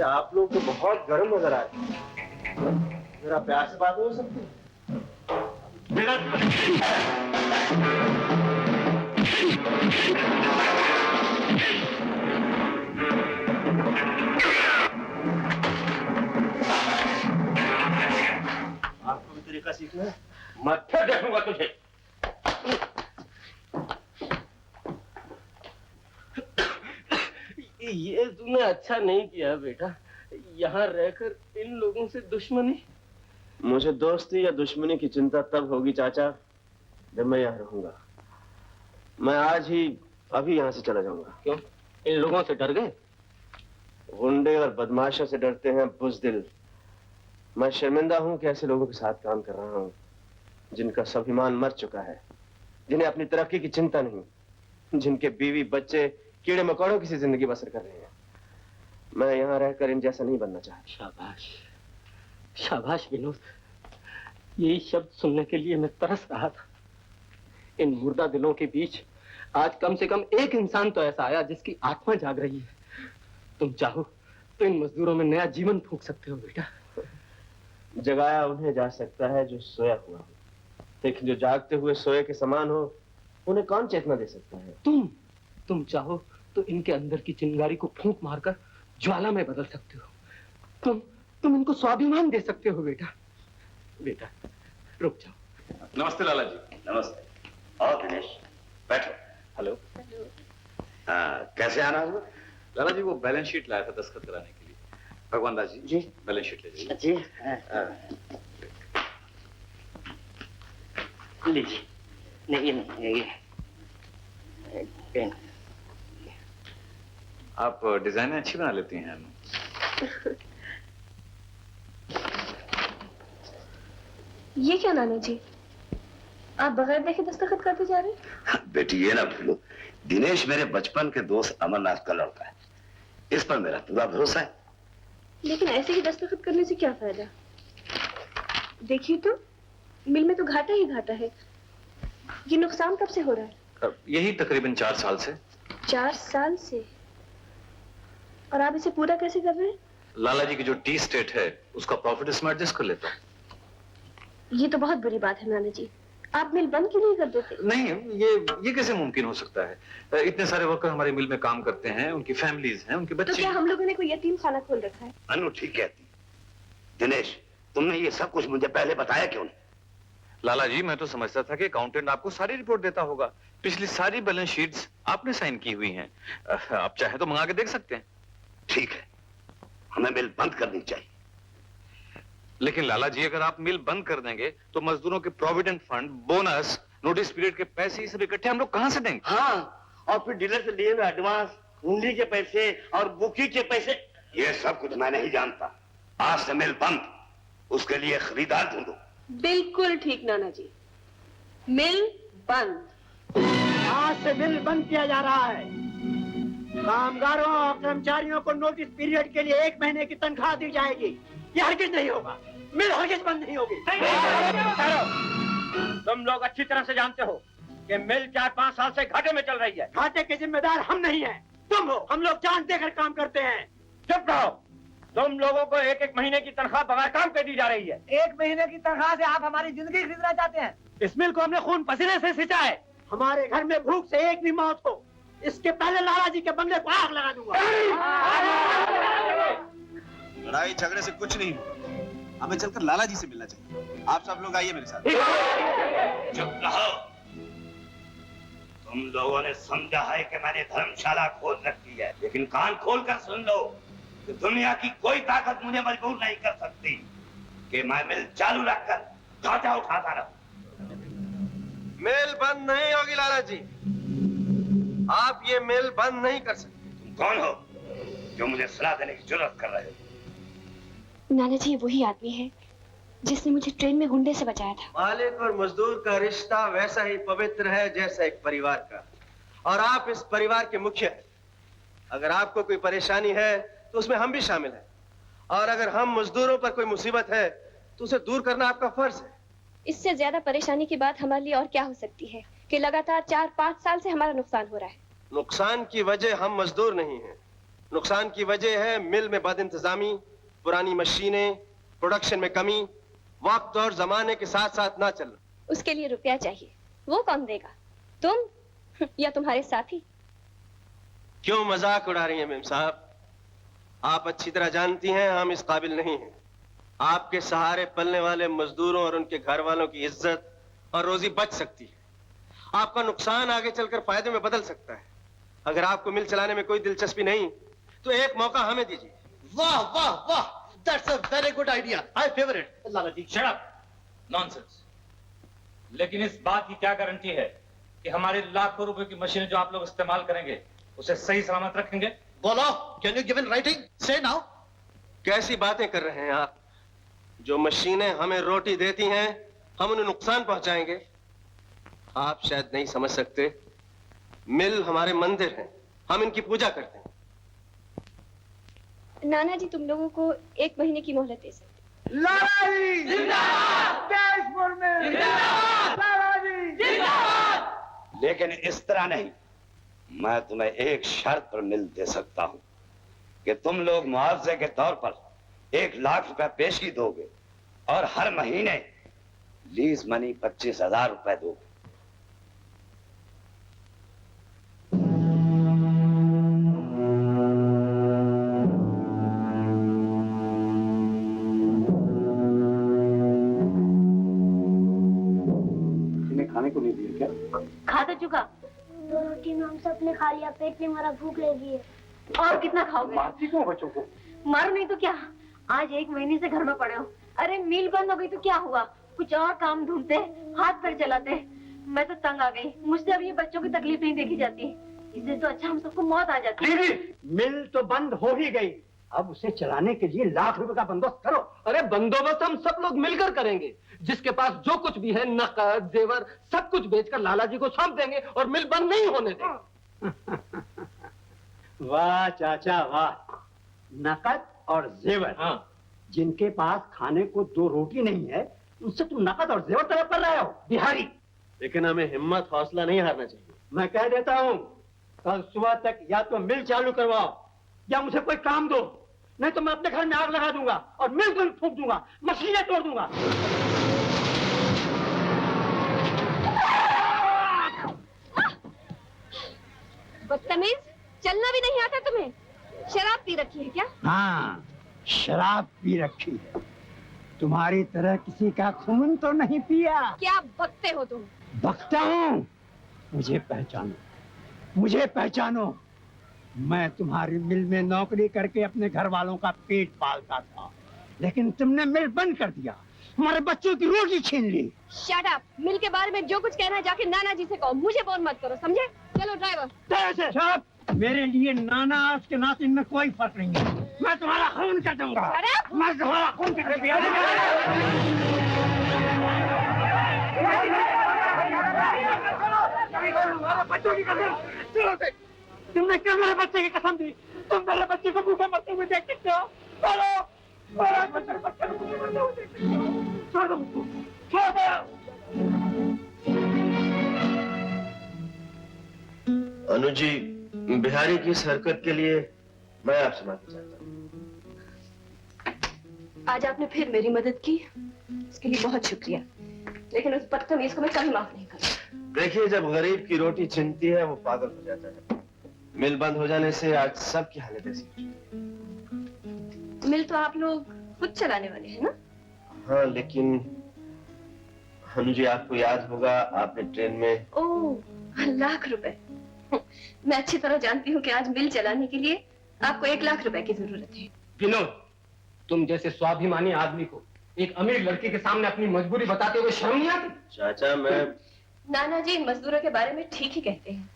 आप लोग तो बहुत गर्म नजर आ रहे हैं। जरा प्यार से बात हो सकती है? आपको भी तरीका सीखना है? मत्थे देखूंगा तुझे। ये तुमने अच्छा नहीं किया बेटा, यहाँ रहकर इन लोगों से दुश्मनी। मुझे दोस्ती या दुश्मनी की चिंता तब होगी चाचा जब मैं यहाँ रहूंगा। मैं आज ही अभी यहाँ से चला जाऊंगा। क्यों? इन लोगों से डर गए? गुंडे और बदमाशों से डरते हैं बुज़दिल। मैं शर्मिंदा हूँ कि ऐसे लोगों के साथ काम कर रहा हूँ जिनका स्वाभिमान मर चुका है, जिन्हें अपनी तरक्की की चिंता नहीं, जिनके बीवी बच्चे कीड़े मकोड़ों की सी जिंदगी बसर कर रहे हैं। मैं यहाँ रहकर इन जैसा नहीं बनना चाहता। शाबाश, शाबाश विनोद, यही शब्द सुनने के लिए मैं तरस रहा था। इन मुर्दा दिलों के बीच आज कम से कम एक इंसान तो ऐसा आया जिसकी आत्मा जाग रही है। तुम चाहो तो इन मजदूरों में नया जीवन फूंक सकते हो बेटा। जगाया उन्हें जा सकता है जो सोया हुआ हो, लेकिन जो जागते हुए सोए के समान हो उन्हें कौन चेतना दे सकता है? तुम चाहो तो इनके अंदर की चिंगारी को फूंक मारकर ज्वाला में बदल सकते हो। तुम इनको स्वाभिमान दे सकते हो बेटा। बेटा रुक जाओ। नमस्ते लाला जी। नमस्ते। आओ दिनेश, बैठो। हेलो। हाँ, कैसे आना हुआ? लाला जी वो बैलेंस शीट लाया था दस्तखत कराने के लिए। भगवान दास जी बैलेंस शीट ले जाइए। जी लीजिए। नहीं ये पेन। आप डिजाइन अच्छी बना लेती हैं। ये क्या नाना जी, आप बगैर देखे दस्तखत करते जा रहे हैं? बेटी ये ना भूलो, दिनेश मेरे बचपन के दोस्त अमरनाथ का लड़का है, इस पर मेरा पूरा भरोसा है। लेकिन ऐसे ही दस्तखत करने से क्या फायदा? देखिए तो मिल में तो घाटा ही घाटा है। ये नुकसान कब से हो रहा है? यही तकरीबन 4 साल से। 4 साल से? और आप इसे पूरा कैसे कर रहे हैं? लाला जी की जो टी स्टेट है उसका प्रॉफिट इसमें एडजस्ट कर लेता हूँ। ये तो बहुत बुरी बात है नाना जी, आप मिल बंद क्यों नहीं कर देते? नहीं, ये कैसे मुमकिन हो सकता है? इतने सारे वर्कर हमारे मिल में काम करते हैं, उनकी फैमिलीज हैं, उनके बच्चे। तो क्या हम लोगों ने कोई यतीम खाना खोल रखा है? अनु ठीक कहती। दिनेश, तुमने ये सब कुछ मुझे पहले बताया क्यों नहीं? लाला जी मैं तो समझता था कि अकाउंटेंट आपको सारी रिपोर्ट देता होगा। पिछली सारी बैलेंस शीट्स आपने साइन की हुई हैं। आप चाहे तो मंगा के देख सकते हैं। ठीक है, हमें मिल बंद करनी चाहिए। लेकिन लाला जी अगर आप मिल बंद कर देंगे तो मजदूरों के provident fund, bonus, notice period के पैसे ये सब इकट्ठे हम लोग कहां से देंगे? हाँ, और फिर डीलर से लिए हुए एडवांस, हुंडी के पैसे और बुकी के पैसे, ये सब कुछ मैं नहीं जानता। आज से मिल बंद, उसके लिए खरीदार ढूंढो। बिल्कुल ठीक नाना जी, मिल बंद। आज से मिल बंद किया जा रहा है। कामगारों और कर्मचारियों को नोटिस पीरियड के लिए 1 महीने की तनख्वाह दी जाएगी। ये हरगिज नहीं होगा, मिल हरगिज बंद नहीं होगी। तुम लोग अच्छी तरह से जानते हो कि मिल 4-5 साल से घाटे में चल रही है। घाटे के जिम्मेदार हम नहीं हैं, तुम हो। हम लोग जान देकर काम करते हैं। चुप रहो। तुम लोगों को 1-1 महीने की तनख्वाह बगैर काम के दी जा रही है। 1 महीने की तनख्वाह से आप हमारी जिंदगी खरीदना चाहते हैं? इस मिल को हमने खून पसीने से सिंचा है। हमारे घर में भूख से एक भी मौत हो, इसके पहले लाला जी के बंगले को आग लगा दूंगा। लड़ाई झगड़े से कुछ नहीं होगा, हमें चलकर लाला जी से मिलना चाहिए। आप सब लोग आइए मेरे साथ। चुप रहो। तुम लोगों ने समझा है कि मैंने धर्मशाला खोल रखी है, लेकिन कान खोल कर सुन लो कि दुनिया की कोई ताकत मुझे मजबूर नहीं कर सकती। कि मैं मिल चालू रखकर घाटा उठाता रहूं। मिल बंद नहीं होगी लाला जी, आप ये मिल बंद नहीं कर सकते। तुम कौन हो जो मुझे सलाह देने की जरूरत कर रहे हो? नाना जी, वही आदमी है जिसने मुझे ट्रेन में गुंडे से बचाया था। मालिक और मजदूर का रिश्ता वैसा ही पवित्र है जैसा एक परिवार का, और आप इस परिवार के मुखिया हैं। अगर आपको कोई परेशानी है तो उसमें हम भी शामिल हैं, और अगर हम मजदूरों पर कोई मुसीबत है तो उसे दूर करना आपका फर्ज है। इससे ज्यादा परेशानी की बात हमारे लिए और क्या हो सकती है कि लगातार 4-5 साल से हमारा नुकसान हो रहा है। नुकसान की वजह हम मजदूर नहीं हैं, नुकसान की वजह है मिल में बदइंतजामी, पुरानी मशीनें, प्रोडक्शन में कमी, वक्त और जमाने के साथ साथ ना चलना। उसके लिए रुपया चाहिए, वो कौन देगा? तुम या तुम्हारे साथी? क्यों मजाक उड़ा रही हैं मेम साहब? आप अच्छी तरह जानती हैं हम इस काबिल नहीं हैं। आपके सहारे पलने वाले मजदूरों और उनके घर वालों की इज्जत और रोजी बच सकती है। आपका नुकसान आगे चलकर फायदे में बदल सकता है। अगर आपको मिल चलाने में कोई दिलचस्पी नहीं तो एक मौका हमें दीजिए। वाह वाह वाह, that's a very good idea, I favour it. Lala ji shut up, nonsense. लेकिन इस बात की क्या गारंटी है कि हमारे लाखों रुपए की मशीनें जो आप लोग इस्तेमाल करेंगे उसे सही सलामत रखेंगे? बोलो, can you give in writing? से नाउ। कैसी बातें कर रहे हैं आप? जो मशीनें हमें रोटी देती हैं हम उन्हें नुकसान पहुंचाएंगे? आप शायद नहीं समझ सकते, मिल हमारे मंदिर हैं, हम इनकी पूजा करते हैं। नाना जी, तुम लोगों को 1 महीने की मोहलत दे सकते। लाला जी जिंदाबाद, देशपुर में जिंदाबाद, लाला जी जिंदाबाद। लेकिन इस तरह नहीं, मैं तुम्हें एक शर्त पर मिल दे सकता हूं कि तुम लोग मुआवजे के तौर पर 1 लाख रुपए पेशी दोगे और हर महीने लीज मनी 25,000 रुपए दोगे। खाने को नहीं दिया क्या? खा तो चुका। 2 रोटी में हम सबने खा लिया, पेट ने हमारा भूख लगी है। और कितना खाओगे? मारती क्यों बच्चों को? मारो नहीं तो क्या, आज 1 महीने से घर में पड़े हो। अरे मिल बंद हो गई तो क्या हुआ, कुछ और काम ढूंढते, हाथ पैर चलाते। मैं तो तंग आ गई, मुझसे अब ये बच्चों की तकलीफ नहीं देखी जाती। इससे तो अच्छा हम सबको मौत आ जाती है। मिल तो बंद हो ही गई, अब उसे चलाने के लिए लाख रुपए का बंदोबस्त करो। अरे बंदोबस्त हम सब लोग मिलकर करेंगे। जिसके पास जो कुछ भी है, नकद जेवर सब कुछ बेचकर लाला जी को सौंप देंगे और मिल बंद नहीं होने देंगे। वाह चाचा वाह, नकद और जेवर। हाँ। जिनके पास खाने को 2 रोटी नहीं है उनसे तुम नकद और जेवर तलब कर रहे हो बिहारी। लेकिन हमें हिम्मत हौसला नहीं हारना चाहिए। मैं कह देता हूँ, कल सुबह तक या तो मिल चालू करवाओ या मुझे कोई काम दो, नहीं तो मैं अपने घर में आग लगा दूंगा और मिल को फूंक दूंगा, मशीनें तोड़ दूंगा। बदतमीज, चलना भी नहीं आता तुम्हें? शराब पी रखी है क्या? हाँ, शराब पी रखी है। तुम्हारी तरह किसी का खून तो नहीं पिया। क्या बकते हो तुम? बकता हूँ? मुझे पहचानो, मुझे पहचानो। मैं तुम्हारी मिल में नौकरी करके अपने घर वालों का पेट पालता था, लेकिन तुमने मिल बंद कर दिया, हमारे बच्चों की रोटी छीन ली। शट अप, मिल के बारे में जो कुछ कहना है जाके नाना जी से कहो, मुझे फोन मत करो, समझे? चलो ड्राइवर। मेरे लिए नाना उसके नाते में कोई फर्क नहीं है। मैं तुम्हारा खून कर दूंगा, मैं तुम्हारा खून कर दूंगा। बच्चों की कसम, तुमने क्यों मेरे बच्चे की कसम दी? तुम मेरे बच्चे को भूखे मरते हुए देख सकते हो? छोड़ दो, छोड़ दो। अनुज जी, बिहारी की इस हरकत के लिए मैं आपसे माफी चाहता हूँ। आज आपने फिर मेरी मदद की, इसके लिए बहुत शुक्रिया, लेकिन उस बदतमीज को मैं कभी माफ नहीं करूंगा। देखिए, जब गरीब की रोटी छिनती है वो पागल हो जाता है। मिल बंद हो जाने से आज सबकी हालत ऐसी हो चुकी है। मिल तो आप लोग खुद चलाने वाले हैं ना? हाँ, लेकिन अनुज जी, आपको याद होगा आपने ट्रेन में। ओह, लाख रुपए। मैं अच्छी तरह जानती हूँ कि आज मिल चलाने के लिए आपको 1 लाख रुपए की जरूरत है। विनोद, तुम जैसे स्वाभिमानी आदमी को एक अमीर लड़की के सामने अपनी मजबूरी बताते हुए शर्म नहीं आती? चाचा मैं नाना जी इन मजदूरों के बारे में ठीक ही कहते हैं।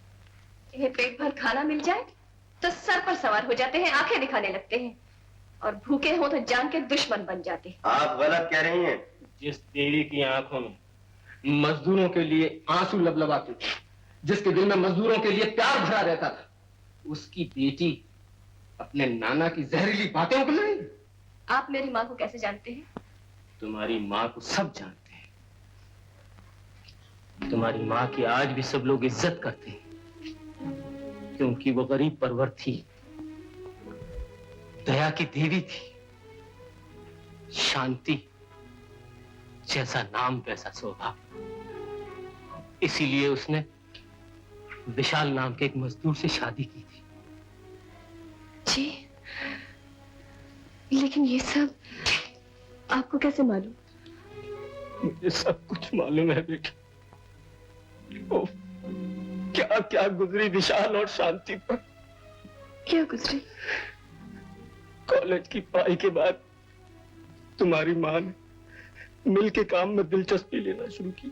इन्हें पेट भर खाना मिल जाए तो सर पर सवार हो जाते हैं, आंखें दिखाने लगते हैं, और भूखे हो तो जान के दुश्मन बन जाते हैं। आप गलत कह रही हैं। जिस देवी की आंखों में मजदूरों के लिए आंसू लबलबाते थे, जिसके दिल में मजदूरों के लिए प्यार भरा रहता था, उसकी बेटी अपने नाना की जहरीली बातें उगल रही। आप मेरी माँ को कैसे जानते हैं? तुम्हारी माँ को सब जानते हैं। तुम्हारी माँ की आज भी सब लोग इज्जत करते हैं, क्योंकि वो गरीब परवर थी, दया की देवी थी, शांति जैसा नाम वैसा स्वभाव। इसीलिए उसने विशाल नाम के एक मजदूर से शादी की थी। जी, लेकिन ये सब आपको कैसे मालूम? मुझे सब कुछ मालूम है बेटा। ओ, क्या क्या गुजरी विशाल और शांति पर। क्या गुजरी? कॉलेज की पढ़ाई के बाद तुम्हारी माँ ने मिल के काम में दिलचस्पी लेना शुरू की।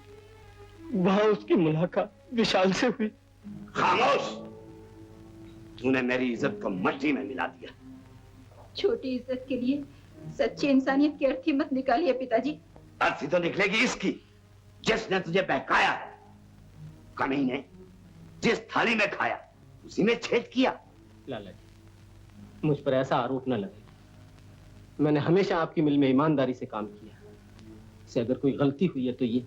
वहां उसकी मुलाकात विशाल से हुई। खामोश! तूने मेरी इज्जत को मट्टी में मिला दिया। छोटी इज्जत के लिए सच्ची इंसानियत की अर्थी मत निकालिए पिताजी। अर्थी तो निकलेगी इसकी जिसने तुझे बहकाया है। कमीने, जिस थाली में खाया उसी में छेद किया। लाला जी, मुझ पर ऐसा आरोप न लगे। मैंने हमेशा आपकी मिल में ईमानदारी से काम किया। से अगर कोई गलती हुई है तो ये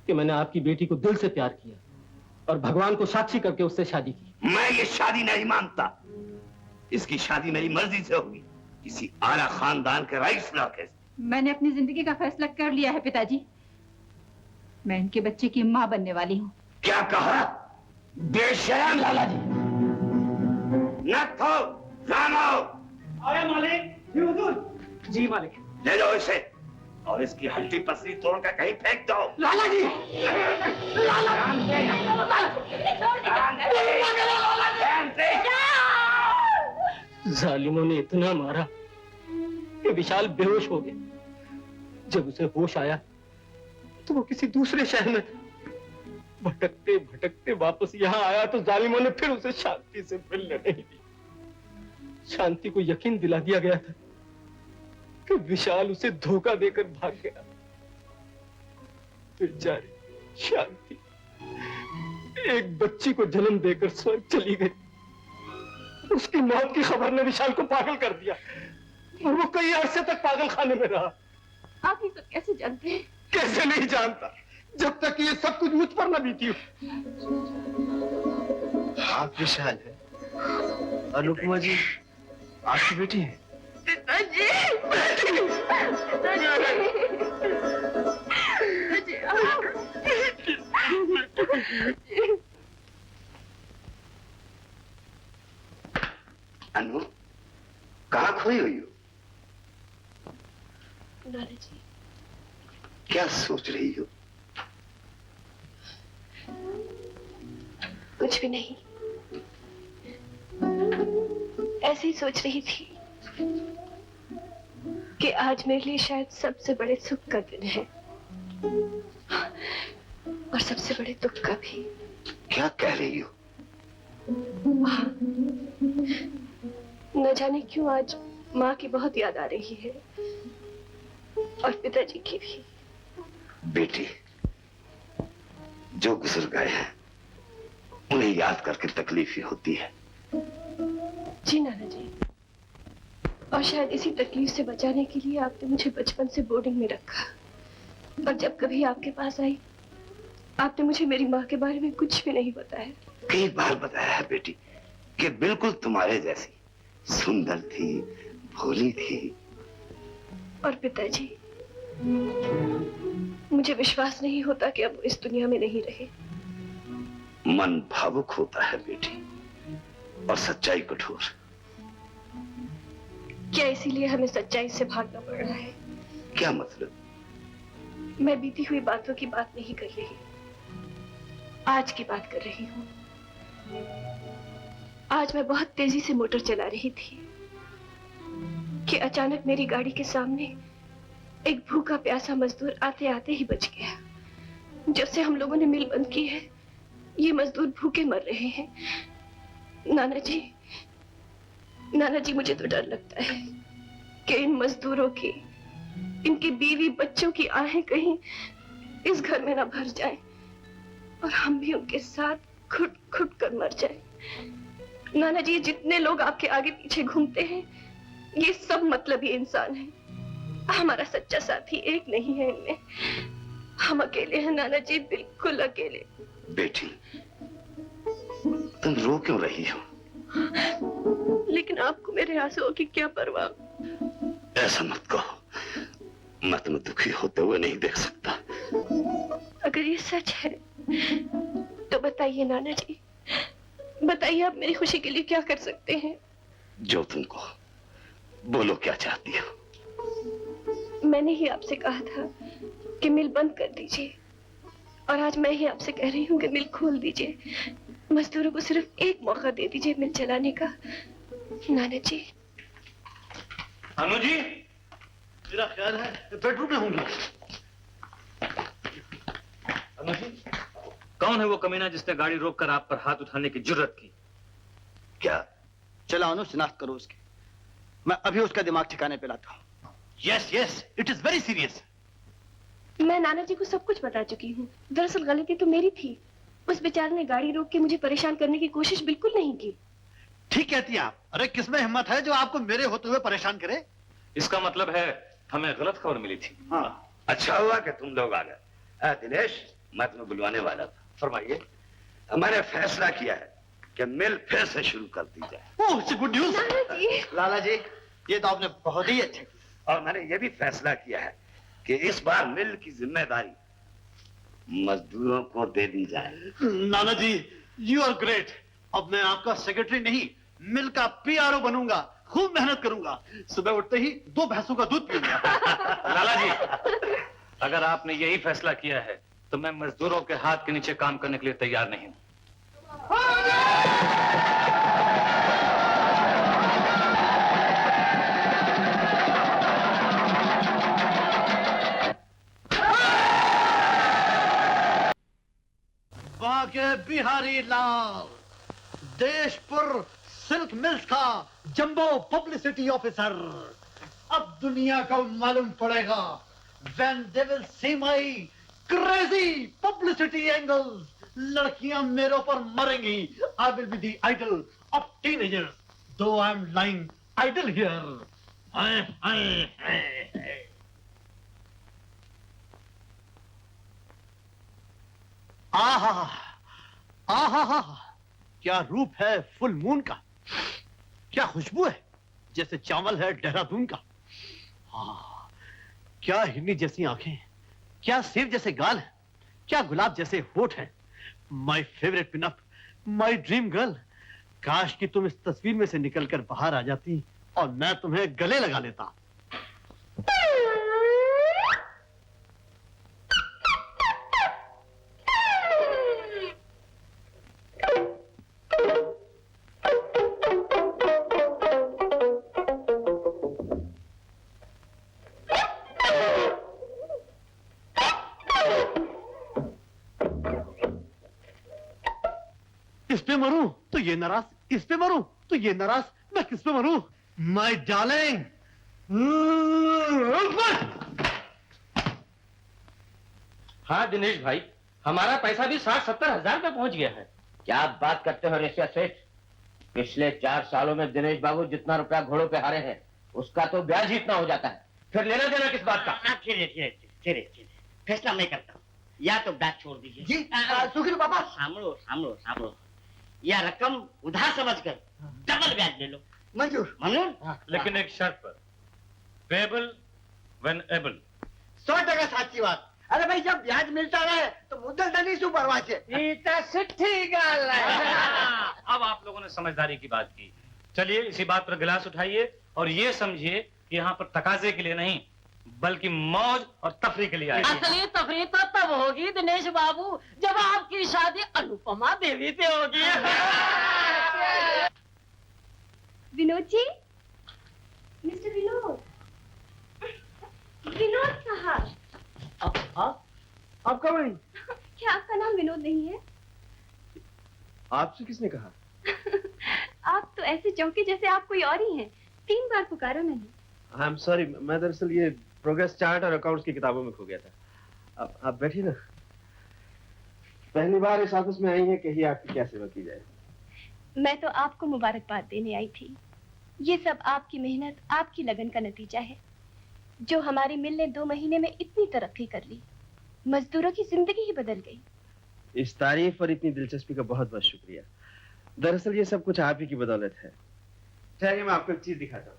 कि मैंने आपकी बेटी को दिल से प्यार किया और भगवान को साक्षी करके उससे शादी की। मैं ये शादी नहीं मानता। इसकी शादी मेरी मर्जी से होगी, किसी आला खानदान के रईस लड़के से। मैंने अपनी जिंदगी का फैसला कर लिया है पिताजी। मैं इनके बच्चे की माँ बनने वाली हूँ। क्या कहा? बेशरम! लाला जी न तो रानो। अरे मालिक। जी हुजूर। जी मालिक। ले लो इसे और इसकी हड्डी पसली तोड़कर कहीं फेंक दो। लाला जी। जालिमों ने इतना मारा कि विशाल बेहोश हो गया। जब उसे होश आया तो वो किसी दूसरे शहर में था। भटकते भटकते वापस यहाँ आया तो जालिमों ने फिर उसे शांति से मिलने नहीं दी। शांति को यकीन दिला दिया गया था कि विशाल उसे धोखा देकर भाग गया। बेचारी शांति एक बच्ची को जन्म देकर स्वर्ग चली गई। उसकी मौत की खबर ने विशाल को पागल कर दिया और वो कई अरसे तक पागल खाने में रहा। आप ये सब कैसे जानते हैं? कैसे नहीं जानता, जब तक ये सब कुछ मुझ पर न बीती हो। आप विशाल है, अनुपमा जी आपकी बेटी है। पिताजी, अनु, कहाँ खोई हुई हो? नाना जी, क्या सोच रही हो? कुछ भी नहीं, ऐसे ही सोच रही थी कि आज मेरे लिए शायद सबसे बड़े सुख का दिन है और सबसे बड़े दुख का भी। क्या कह रही हो? न जाने क्यों आज माँ की बहुत याद आ रही है और पिताजी की भी। बेटी, जो गुजर गए हैं उन्हें याद करके तकलीफ ही होती है। जी नाना जी, और शायद इसी तकलीफ से बचाने के लिए आपने मुझे बचपन से बोर्डिंग में रखा और जब कभी आपके पास आई आपने मुझे मेरी माँ के बारे में कुछ भी नहीं बताया। कई बार बताया है बेटी कि बिल्कुल तुम्हारे जैसी सुंदर थी, भोली थी। और पिताजी, मुझे विश्वास नहीं होता कि अब वो इस दुनिया में नहीं रहे। मन भावुक होता है बेटी और सच्चाई कठोर। क्या इसीलिए हमें सच्चाई से भागना पड़ रहा है? क्या मतलब? मैं बीती हुई बातों की बात नहीं कर रही, आज की बात कर रही हूँ। आज मैं बहुत तेजी से मोटर चला रही थी कि अचानक मेरी गाड़ी के सामने एक भूखा प्यासा मजदूर आते आते ही बच गया। जब से हम लोगों ने मिल बंद की है, ये मजदूर भूखे मर रहे हैं। नाना जी मुझे तो डर लगता है कि इन मजदूरों की, इनकी बीवी बच्चों की आहें कहीं इस घर में ना भर जाएं और हम भी उनके साथ घुट घुट कर मर जाएं। नाना जी, जितने लोग आपके आगे पीछे घूमते हैं, ये सब मतलबी इंसान हैं। हमारा सच्चा साथी एक नहीं है इनमें। हम अकेले हैं नाना जी, बिल्कुल अकेले। बेटी, तुम रो क्यों रही हो? लेकिन आपको मेरे आंसुओं की क्या परवाह? ऐसा मत कहो, मैं तुम्हें दुखी होते हुए नहीं देख सकता। अगर ये सच है तो बताइए नाना जी, बताइए आप मेरी खुशी के लिए क्या कर सकते हैं? जो तुमको, बोलो क्या चाहती हो? मैंने ही आपसे कहा था कि मिल बंद कर दीजिए, और आज मैं ही आपसे कह रही हूँ कि मिल खोल दीजिए। मजदूरों को सिर्फ एक मौका दे दीजिए मिल चलाने का। नाना जी। अनु जी, मेरा ख्याल है बेडरूम में होंगे। अनु जी, कौन है वो कमीना जिसने गाड़ी रोककर आप पर हाथ उठाने की जुर्रत की? क्या? चलो अनु, शिनाख्त करो उसकी। मैं अभी उसका दिमाग ठिकाने पे लाता हूँ। Yes yes, it is very serious. मैं नाना जी को सब कुछ बता चुकी हूँ। दरअसल गलती तो मेरी थी। उस बेचारे ने गाड़ी रोक के मुझे परेशान करने की कोशिश बिल्कुल नहीं की। ठीक कहती हैं आप। अरे किसमें हिम्मत है जो आपको मेरे होते हुए परेशान करे? इसका मतलब है हमें गलत खबर मिली थी। हाँ, अच्छा हुआ कि तुम लोग आ गए। दिनेश, मैं तुम्हें बुलवाने वाला था। फरमाइए। मैंने फैसला किया है कि मिल फिर से शुरू कर दी जाए। ओह, इट्स गुड न्यूज़। लाला जी, ये तो आपने बहुत ही अच्छा किया। और मैंने ये भी फैसला किया है कि इस बार मिल की जिम्मेदारी मजदूरों को दे दी जाए। नाना जी, यू आर ग्रेट। अब मैं आपका सेक्रेटरी नहीं, मिल का पीआरओ बनूंगा। खूब मेहनत करूंगा। सुबह उठते ही 2 भैंसों का दूध पीऊंगा। लाला जी, अगर आपने यही फैसला किया है तो मैं मजदूरों के हाथ के नीचे काम करने के लिए तैयार नहीं हूं। बाके बिहारी लाल, देशपुर सिल्क मिल्स का जंबो पब्लिसिटी ऑफिसर। अब दुनिया को मालूम पड़ेगा, when they will see my crazy publicity angles, लड़कियां मेरे ऊपर मरेंगी। I will be the idol of teenagers, though I am lying idle here. आहा, आहा, क्या रूप है फुल मून का, क्या खुशबू है जैसे चावल है देहरादून का। क्या हिरनी जैसी आंखें, क्या सेब जैसे गाल है, क्या गुलाब जैसे होठ हैं। My favourite pin up, my dream girl. काश कि तुम इस तस्वीर में से निकलकर बाहर आ जाती और मैं तुम्हें गले लगा लेता। इस पे मरूं तो ये नाराज, इस पे मरूं तो ये नाराज, मैं किस पे मरूं? My darling. हाँ दिनेश भाई, हमारा पैसा भी 60-70 हजार पे पहुंच गया है। क्या बात करते हो रेसिया सेठ? पिछले 4 सालों में दिनेश बाबू जितना रुपया घोड़ों पे हारे हैं, उसका तो ब्याज ही इतना हो जाता है। फिर लेना देना किस बात का? चलिए, फैसला मैं करता हूँ। या तो ब्याज छोड़ दीजिए। जी, सुखी बाबा। सामलो। या रकम उधार समझकर डबल ब्याज ले लो। मंजूर। लेकिन एक शर्त पर, पेबल व्हेन एबल। 100% साची बात। अरे भाई, जब ब्याज मिलता रहे तो मुद्दल नहीं सु परवाह छे। अब आप लोगों ने समझदारी की बात की। चलिए इसी बात पर गिलास उठाइए और ये समझिए कि यहाँ पर तकाजे के लिए नहीं बल्कि मौज और तफरी के लिए आए। असली तफरी तो तब होगी दिनेश बाबू जब आपकी शादी अनुपमा देवी से होगी। विनोद जी, मिस्टर विनोद, विनोद साहब। आप कब आई? क्या आपका नाम विनोद नहीं है? आपसे किसने कहा? आप तो ऐसे चौंके जैसे आप कोई और ही हैं। 3 बार पुकारा मैंने। आई एम सॉरी, मैं दरअसल ये प्रोग्रेस चार्ट और अकाउंट्स की किताबों में खो गया था। आप बैठिए ना। पहली बार इस ऑफिस में आई हैं, कहिए आपकी क्या सेवा की जाए। मैं तो आपको मुबारकबाद देने आई थी। ये सब आपकी मेहनत, आपकी लगन का नतीजा है, जो हमारी मिल ने 2 महीने में इतनी तरक्की कर ली। मजदूरों की जिंदगी ही बदल गई। इस तारीफ और इतनी दिलचस्पी का बहुत बहुत शुक्रिया। दरअसल ये सब कुछ आप ही की बदौलत है। ठहरिए, मैं आपको एक चीज दिखाता हूँ।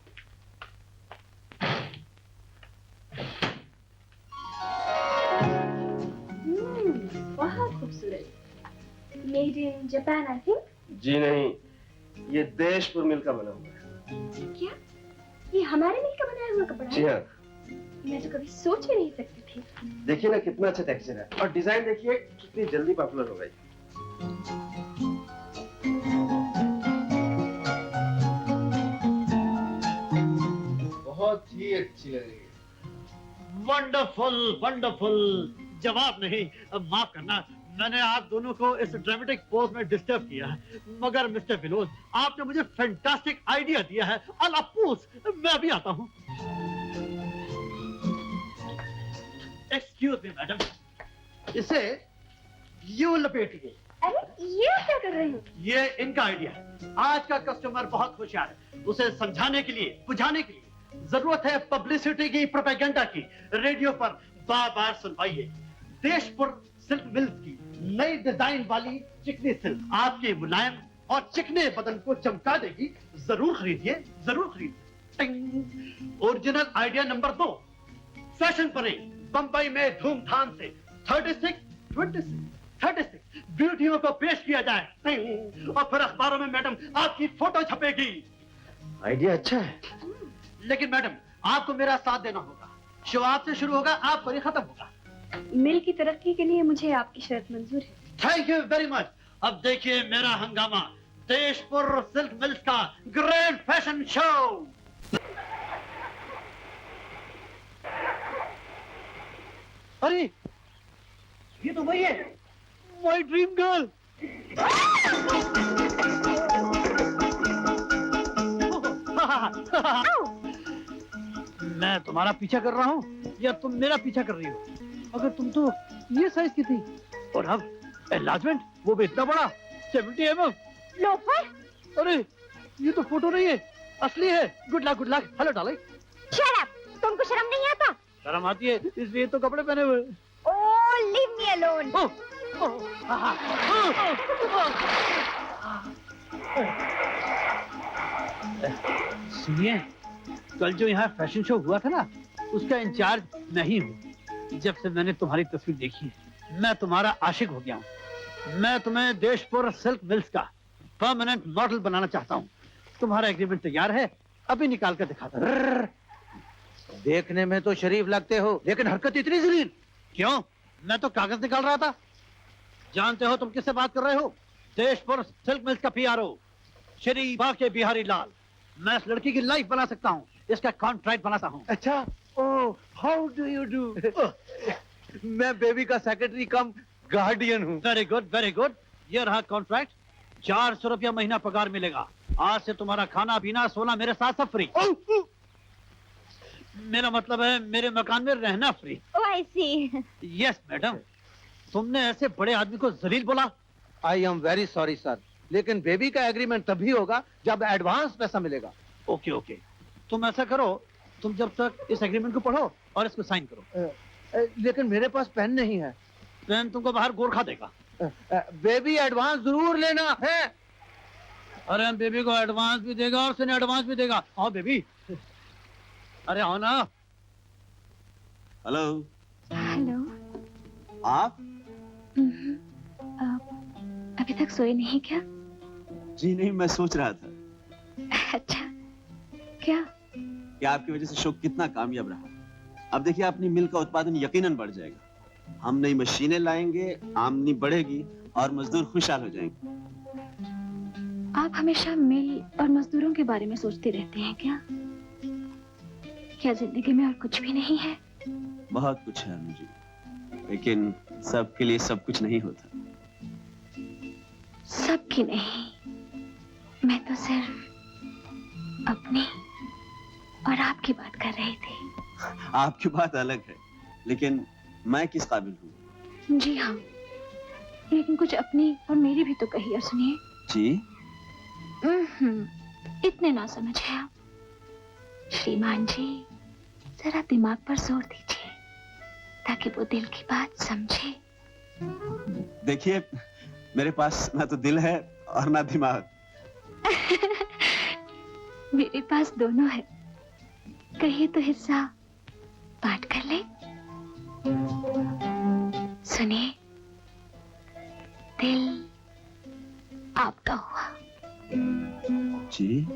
बहुत खूबसूरत। Made in Japan I think. जी नहीं, ये देशपुर मिल का बना हुआ है। क्या ये हमारे मिल का बनाया हुआ कपड़ा जी है? हाँ। मैं तो कभी सोच भी नहीं सकती थी। देखिए ना कितना अच्छा टेक्सचर है, और डिजाइन देखिए कितनी जल्दी पॉपुलर हो गई। बहुत ही अच्छी लग रही है। Wonderful wonderful. जवाब नहीं, अब माफ करना, मैंने आप दोनों को इस ड्रामेटिक पोज में डिस्टर्ब किया है, मगर मिस्टर विनोद, आपने मुझे फैंटास्टिक आइडिया दिया है। अल्लाह पूछ, मैं अभी आता हूँ। एक्सक्यूज मी मैडम, इसे यूं लपेटिए। अरे ये क्या कर रहे हो? ये इनका आइडिया है। आज का कस्टमर बहुत होशियार है, उसे समझाने के लिए, बुझाने के लिए जरूरत है पब्लिसिटी की, प्रोपेगेंडा की। रेडियो पर बार बार सुनवाइए। देशपुर सिल्क मिल्स की नई डिजाइन वाली चिकनी सिल्क आपके मुलायम और चिकने बदन को चमका देगी। जरूर खरीदिए, जरूर खरीदिए। Original idea number 2, fashion parade Bombay में धूमधाम से 36 ब्यूटियों को पेश किया जाए, और फिर अखबारों में मैडम आपकी फोटो छपेगी। आइडिया अच्छा है, लेकिन मैडम आपको मेरा साथ देना होगा। शो आपसे शुरू होगा, आप पर ही खत्म होगा। मिल की तरक्की के लिए मुझे आपकी शर्त मंजूर है। Thank you very much. अब देखिए मेरा हंगामा, देशपुर सिल्क मिल्स का ग्रैंड फैशन शो। अरे ये तो वही है, माय ड्रीम गर्ल। मैं तुम्हारा पीछा कर रहा हूँ या तुम मेरा पीछा कर रही हो? अगर तुम तो ये साइज की थी, और अब एनलार्जमेंट, वो भी इतना बड़ा, 70 mm। लोफर? अरे ये तो फोटो नहीं है, असली है। Good luck, good luck. Hello darling. Shut up, तुमको शर्म नहीं आता? शर्म आती है, इसलिए तो कपड़े पहने हुए। ओह, लीव मी अलोन। सुनिए, कल जो यहाँ फैशन शो हुआ था ना, उसका इंचार्ज मैं ही हूँ। जब से मैंने तुम्हारी तस्वीर देखी है, मैं तुम्हारा आशिक हो गया हूँ। मैं तुम्हें देशपुर सिल्क मिल्स का परमानेंट मॉडल बनाना चाहता हूँ। तुम्हारा एग्रीमेंट तैयार है, अभी निकाल कर दिखाता हूँ। देखने में तो शरीफ लगते हो, लेकिन हरकत इतनी जलील। क्यों? मैं तो कागज निकाल रहा था। जानते हो तुम किससे बात कर रहे हो? देशपुर सिल्क मिल्स का पीआरओ श्री बाके बिहारी लाल। मैं इस लड़की की लाइफ बना सकता हूँ, इसका कॉन्ट्रैक्ट बनाता हूँ। अच्छा, ओह, हाउ डू यू डू? मैं बेबी का सेक्रेटरी कम गार्डियन हूँ। Very good, very good. ये रहा कॉन्ट्रैक्ट। 400 रुपया महीना पगार मिलेगा। आज से तुम्हारा खाना पीना सोना मेरे साथ सब फ्री। मेरा मतलब है मेरे मकान में रहना फ्री। ओह, आई सी। यस मैडम, तुमने ऐसे बड़े आदमी को जलील बोला। I am very sorry sir, लेकिन बेबी का एग्रीमेंट तभी होगा जब एडवांस पैसा मिलेगा। ओके ओके, तुम ऐसा करो, तुम जब तक इस एग्रीमेंट को पढ़ो और इसको साइन करो। लेकिन मेरे पास पेन नहीं है। पेन तुमको बाहर गोरखा देगा। बेबी एडवांस जरूर लेना है। अरे बेबी को एडवांस भी देगा और सुने एडवांस भी देगा। आओ बेबी, अरे आओ ना। हेलो। हेलो। आप अभी तक सोए नहीं क्या? जी नहीं, मैं सोच रहा था। अच्छा, क्या? कि आपकी वजह से शो कितना कामयाब रहा। अब देखिए अपनी मिल का उत्पादन यकीनन बढ़ जाएगा। हम नई मशीनें लाएंगे, आमदनी बढ़ेगी और मजदूर खुशहाल हो जाएंगे। आप हमेशा मिल और मजदूरों के बारे में सोचते रहते हैं क्या? क्या जिंदगी में और कुछ भी नहीं है? बहुत कुछ है अनु जी, लेकिन सबके लिए सब कुछ नहीं होता। सबकी नहीं, मैं तो सिर्फ अपनी और आपकी बात कर रही थी। आपकी बात अलग है, लेकिन मैं किस काबिल हूँ? जी हाँ, लेकिन कुछ अपनी और मेरी भी तो कही और सुनिए। जी? इतने ना समझे आप। श्रीमान जी, जरा दिमाग पर जोर दीजिए ताकि वो दिल की बात समझे। देखिए, मेरे पास ना तो दिल है और ना दिमाग। मेरे पास दोनों है, कहिए तो हिस्सा बांट कर ले। सुनिए, दिल आपका हुआ। जी?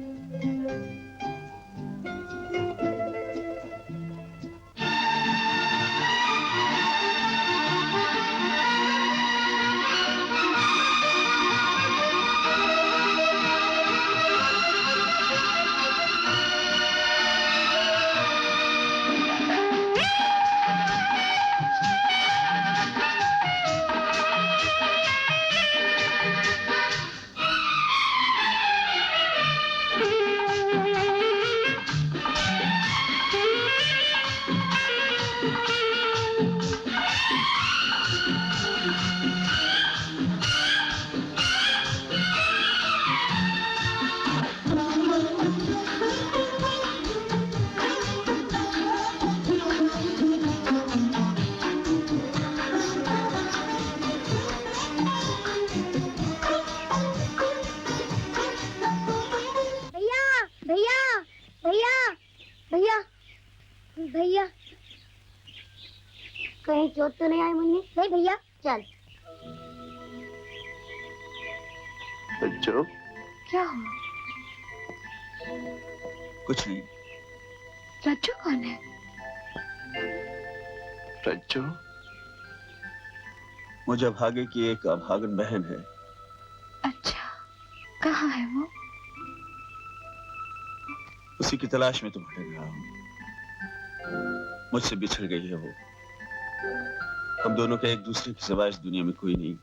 भैया कहीं चोट तो नहीं आई मुन्नी? नहीं भैया, चल। बच्चों, क्या हुआ? कुछ नहीं। रज्जू कौन है? रज्जू मुझे भागे की एक अभागन बहन है। अच्छा, कहाँ है वो? उसी की तलाश में तो भटक रहा हूँ। मुझसे बिछड़ गई है वो। हम दोनों के एक दूसरे की सिवा इस दुनिया में कोई नहीं।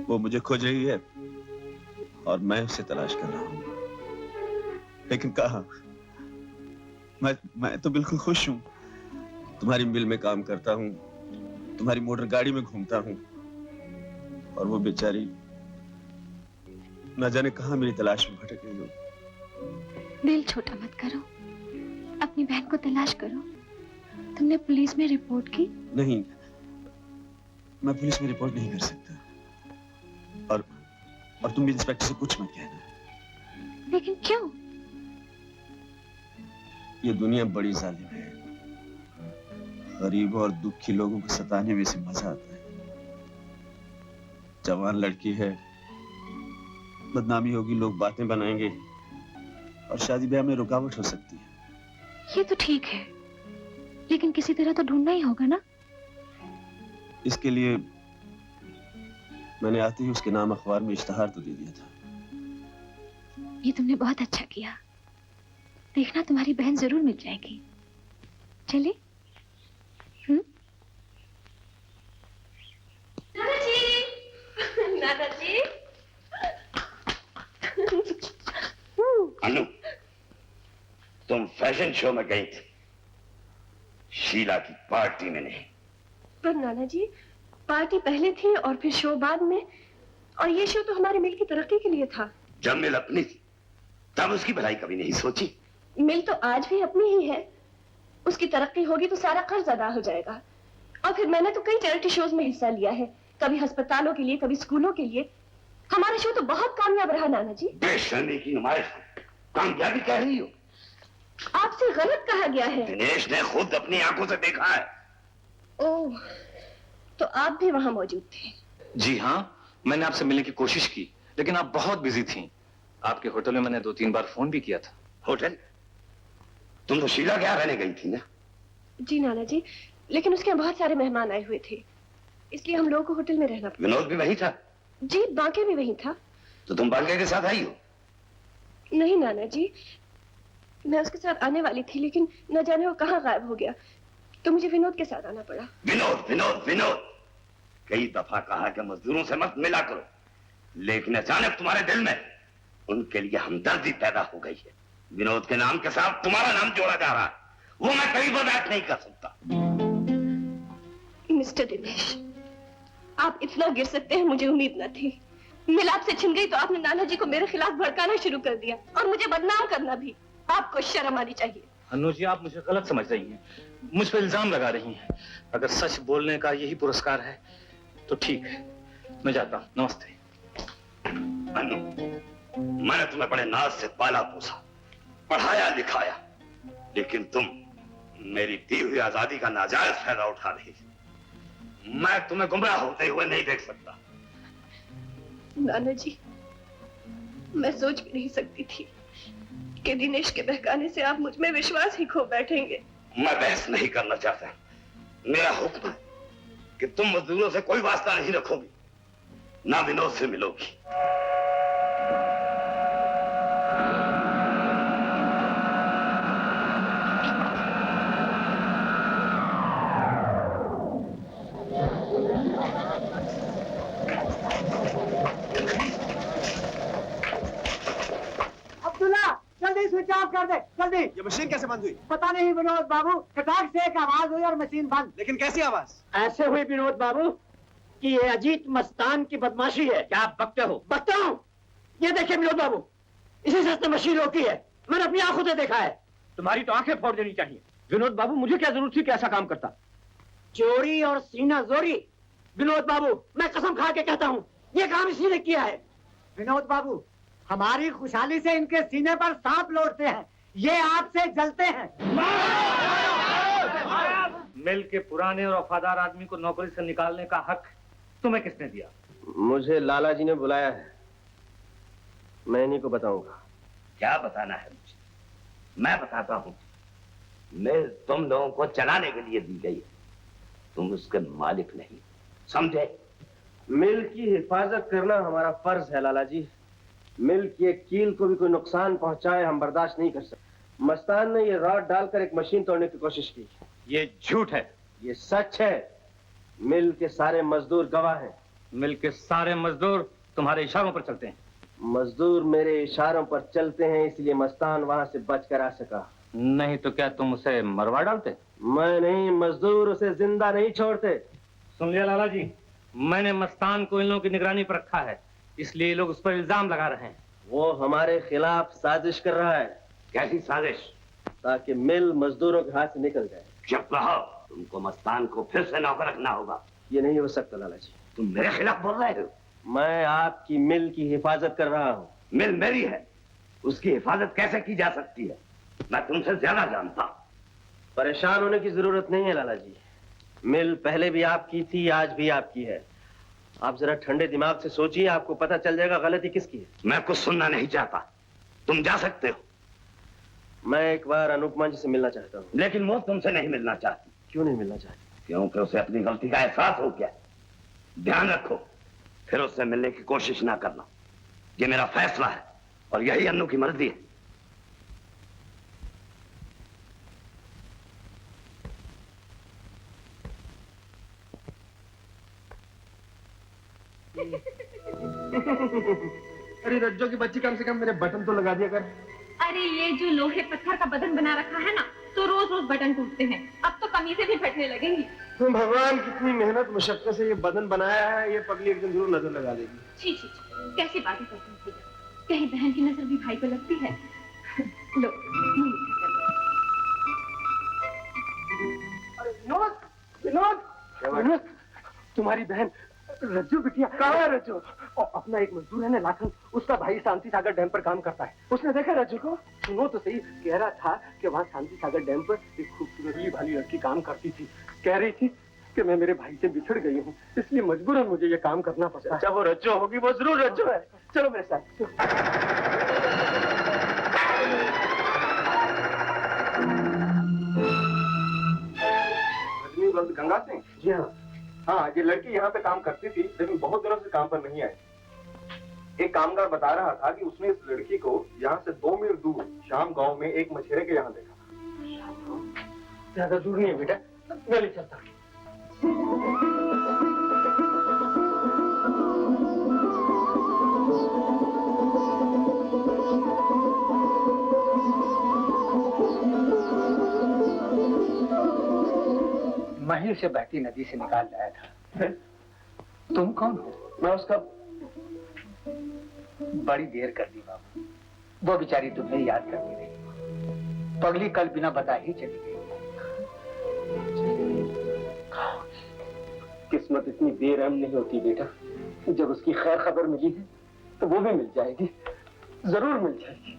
वो मुझे खोज रही है और मैं उसे तलाश कर रहा हूँ, लेकिन कहाँ? मैं तो बिल्कुल खुश हूँ। तुम्हारी मिल में काम करता हूँ, तुम्हारी मोटर गाड़ी में घूमता हूँ, और वो बेचारी न जाने कहाँ मेरी तलाश में भटक गई हो। दिल छोटा मत करो, अपनी बहन को तलाश करो। तुमने पुलिस में रिपोर्ट की? नहीं, मैं पुलिस में रिपोर्ट नहीं कर सकता। और तुम भी इंस्पेक्टर से कुछ मत कहना। लेकिन क्यों? ये दुनिया बड़ी जालिम है। गरीबों और दुखी लोगों को सताने में से मजा आता है। जवान लड़की है, बदनामी होगी, लोग बातें बनाएंगे और शादी ब्याह में रुकावट हो सकती है। ये तो ठीक है, लेकिन किसी तरह तो ढूंढना ही होगा ना। इसके लिए मैंने आते ही उसके नाम अखबार में इश्तिहार तो दे दिया था। ये तुमने बहुत अच्छा किया। देखना, तुम्हारी बहन जरूर मिल जाएगी। चले? नाना जी, नाना जी। अनु, तुम फैशन शो में गई थी, शीला की पार्टी में नहीं। पर नाना जी, पार्टी पहले थी और फिर शो बाद में, और ये शो तो हमारे मिल की तरक्की के लिए था। जब मिल अपनी थी तब उसकी भलाई कभी नहीं सोची। मिल तो आज भी अपनी ही है। उसकी तरक्की होगी तो सारा कर्ज अदा हो जाएगा। और फिर मैंने तो कई चैरिटी शोज में हिस्सा लिया है, कभी अस्पतालों के लिए, कभी स्कूलों के लिए। हमारा शो तो बहुत कामयाब रहा नाना जी। बेशर्मी की नुमाइश, कामयाबी कह रही हो? आपसे गलत कहा गया है। दिनेश ने खुद अपनी आंखों से देखा है। ओह, तो आप भी वहां मौजूद थे? जी हाँ, मैंने आपसे मिलने की कोशिश की, लेकिन आप बहुत बिजी थी। आपके होटल में मैंने 2-3 बार फोन भी किया था। होटल? तुम तो शीला के यहाँ रहने गई थी ना? जी नाना जी, लेकिन उसके यहाँ बहुत सारे मेहमान आए हुए थे, इसलिए हम लोगों को होटल में रहना पड़ा। विनोद भी वहीं था? जी, बांके भी वहीं था। तो तुम बांके के साथ आई हो? नहीं नाना जी, मैं उसके साथ आने वाली थी, लेकिन न जाने वो कहाँ गायब हो गया। तो मुझे विनोद के साथ आना पड़ा। विनोद विनोद विनोद, कई दफा कहा कि मजदूरों से मत मिला करो, लेकिन अचानक तुम्हारे दिल में उनके लिए हमदर्दी पैदा हो गई है। विनोद के नाम के साथ तुम्हारा नाम जोड़ा जा रहा है, वो मैं कहीं बर्दाश्त नहीं कर सकता। मिस्टर दिनेश, आप इतना गिर सकते हैं मुझे उम्मीद न थी। मिल आपसे छिन गई तो आपने नाना जी को मेरे खिलाफ भड़काना शुरू कर दिया और मुझे बदनाम करना भी। आपको शर्म आनी चाहिए। अनु जी, आप मुझे गलत समझ रही हैं, मुझ पर इल्जाम लगा रही हैं। अगर सच बोलने का यही पुरस्कार है तो ठीक है, मैं जाता हूँ। नमस्ते। अनु, मैंने तुम्हें बड़े नाज से पाला पोसा, पढ़ाया लिखाया, लेकिन तुम मेरी दी हुई आजादी का नाजायज फायदा उठा रही। मैं तुम्हें गुमराह होते हुए नहीं देख सकता। नाना जी, मैं सोच भी नहीं सकती थी कि दिनेश के बहकाने से आप मुझ में विश्वास ही खो बैठेंगे। मैं बहस नहीं करना चाहता। मेरा हुक्म है कि तुम मजदूरों से कोई वास्ता नहीं रखोगी, ना विनोद से मिलोगी। जल्दी स्विच ऑफ कर दे, जल्दी। ये मशीन कैसे बंद हुई? पता नहीं विनोद बाबू, खटाक से एक आवाज हुई और मशीन बंद। लेकिन कैसी आवाज? ऐसे हुई विनोद बाबू कि ये अजीत मस्तान की बदमाशी है। क्या आप बकते हो? बकता हूँ। ये देखिए विनोद बाबू, इसी से इसने मशीन रोकी है, मैंने अपनी आंखों से देखा है। तुम्हारी तो आंखें फोड़ देनी चाहिए। विनोद बाबू, मुझे क्या जरूरत थी कि ऐसा काम करता? चोरी और सीना जोरी। विनोद बाबू, मैं कसम खा के कहता हूँ, ये काम इसी ने किया है। विनोद बाबू, हमारी खुशहाली से इनके सीने पर सांप लौटते हैं, ये आपसे जलते हैं। मिल के पुराने और वफादार आदमी को नौकरी से निकालने का हक तुम्हें किसने दिया? मुझे लाला जी ने बुलाया है, मैं इन्हीं को बताऊंगा। क्या बताना है मुझे? मैं बताता हूँ। मिल तुम लोगों को चलाने के लिए दी गई है, तुम उसके मालिक नहीं, समझे? मिल की हिफाजत करना हमारा फर्ज है लाला जी। मिल की एक कील को भी कोई नुकसान पहुंचाए हम बर्दाश्त नहीं कर सकते। मस्तान ने ये रॉड डालकर एक मशीन तोड़ने की कोशिश की। ये झूठ है। ये सच है। मिल के सारे मजदूर गवाह हैं। मिल के सारे मजदूर तुम्हारे इशारों पर चलते हैं। मजदूर मेरे इशारों पर चलते हैं, इसलिए मस्तान वहां से बचकर आ सका। नहीं तो क्या तुम उसे मरवा डालते? मैं नहीं, मजदूर उसे जिंदा नहीं छोड़ते। सुन लिया लाला जी, मैंने मस्तान को इन लोगों की निगरानी पर रखा है, इसलिए लोग उस पर इल्जाम लगा रहे हैं। वो हमारे खिलाफ साजिश कर रहा है। कैसी साजिश? ताकि मिल मजदूरों के हाथ से निकल जाए। चुप रहो, तुमको मस्तान को फिर से नौकर रखना होगा। ये नहीं हो सकता लाला जी। तुम मेरे खिलाफ बोल रहे हो? मैं आपकी मिल की हिफाजत कर रहा हूँ। मिल मेरी है, उसकी हिफाजत कैसे की जा सकती है? मैं तुमसे ज्यादा जानता हूँ। परेशान होने की जरूरत नहीं है लाला जी। मिल पहले भी आपकी थी, आज भी आपकी है। आप जरा ठंडे दिमाग से सोचिए, आपको पता चल जाएगा गलती किसकी है। मैं कुछ सुनना नहीं चाहता, तुम जा सकते हो। मैं एक बार अनुपमा जी से मिलना चाहता हूँ। लेकिन वो तुमसे नहीं मिलना चाहती। क्यों नहीं मिलना चाहती? क्योंकि उसे अपनी गलती का एहसास हो गया। ध्यान रखो, फिर उससे मिलने की कोशिश ना करना। ये मेरा फैसला है और यही अन्नू की मर्जी है। अरे रज्जो की बच्ची, कम से कम मेरे बटन तो लगा दिया कर। अरे ये जो लोहे पत्थर का बदन बना रखा है ना, तो रोज रोज बटन टूटते हैं, अब तो कमीजें भी फटने लगेंगी। तो भगवान कितनी मेहनत मुशक्कत से ये बदन बनाया है, ये पगली एक दिन जरूर नजर लगा देगी। छी छी, कैसी बातें करती है। कहीं बहन की नजर भी भाई को लगती है। लो, विनोद, विनोद, विनोद, तुम्हारी बहन रज्जू बिटिया कहाँ है? रज्जू अपना एक मजदूर है ना लाखन, उसका भाई शांति सागर डैम पर काम करता है। उसने देखा रज्जू को? सुनो तो सही, कह रहा था कि वहाँ शांति सागर डैम पर एक खूबसूरत वाली लड़की काम करती थी। कह रही थी कि मैं मेरे भाई से बिछड़ गई हूँ, इसलिए मजबूरन मुझे ये काम करना पड़ता है। अच्छा वो रज्जू होगी, वो जरूर रज्जू है। चलो मेरे साथ। गंगा सिंह? जी हाँ। हाँ, ये लड़की यहाँ पे काम करती थी, लेकिन बहुत दिनों से काम पर नहीं आई। एक कामगार बता रहा था कि उसने इस लड़की को यहाँ से 2 मील दूर शाम गांव में एक मछेरे के यहाँ देखा। ज्यादा दूर नहीं है बेटा, मैं नहीं चलता। महल से बहती नदी से निकाल लाया था। तुम कौन हो? मैं उसका बड़ी देर कर दी बाबू। वो बेचारी तुम्हें याद करती रही। पगली कल बिना बताए ही चली गई। किस्मत इतनी बेरहम नहीं होती बेटा। जब उसकी खैर खबर मिली है तो वो भी मिल जाएगी, जरूर मिल जाएगी।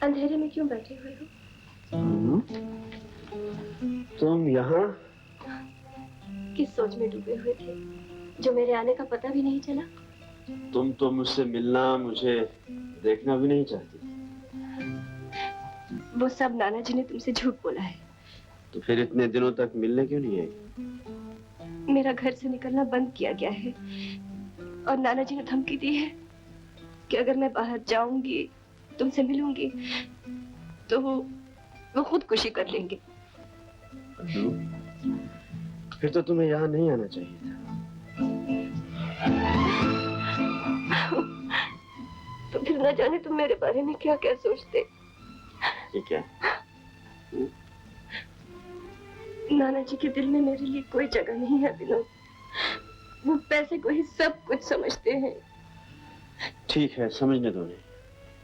अंधेरे में क्यों बैठे हुए हो? तुम यहाँ? किस सोच में डूबे हुए थे जो मेरे आने का पता भी नहीं चला? तुम तो मुझसे मिलना, मुझे देखना भी नहीं चाहती। वो सब नाना जी ने तुमसे झूठ बोला है। तो फिर इतने दिनों तक मिलने क्यों नहीं आई? मेरा घर से निकलना बंद किया गया है और नाना जी ने धमकी दी है कि अगर मैं बाहर जाऊंगी, तुमसे मिलूंगी, तो वो खुदकुशी कर लेंगे। फिर तो तुम्हें यहाँ नहीं आना चाहिए था। तो फिर न जाने तुम मेरे बारे में क्या क्या सोचते। ये क्या? नाना जी के दिल में मेरे लिए कोई जगह नहीं है विनोद। वो पैसे को ही सब कुछ समझते हैं। ठीक है, समझने दो नहीं।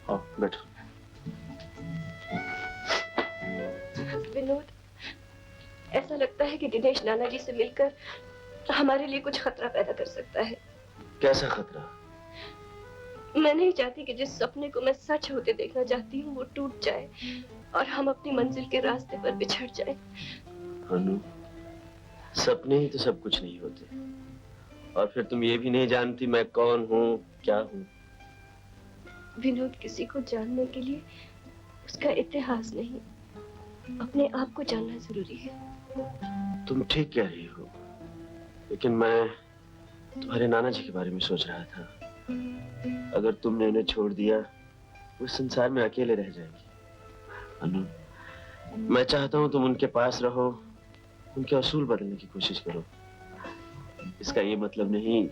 आओ बैठो। विनोद, ऐसा लगता है कि दिनेश नाना जी से मिलकर हमारे लिए कुछ खतरा पैदा कर सकता है। कैसा खतरा? मैं नहीं चाहती कि जिस सपने को मैं सच होते देखना चाहती हूँ वो टूट जाए और हम अपनी मंजिल के रास्ते पर बिछड़ जाए। अनु, सपने ही तो सब कुछ नहीं होते। और फिर तुम ये भी नहीं जानती मैं कौन हूँ, क्या हूँ। विनोद, किसी को जानने के लिए उसका इतिहास नहीं, अपने आप को जानना जरूरी है। तुम ठीक कह रही हो, लेकिन मैं तुम्हारे नाना जी के बारे में सोच रहा था। अगर तुमने उन्हें छोड़ दिया, वो संसार में अकेले रह जाएंगे। अनु, मैं चाहता हूँ तुम उनके पास रहो, उनके असूल बदलने की कोशिश करो। इसका ये मतलब नहीं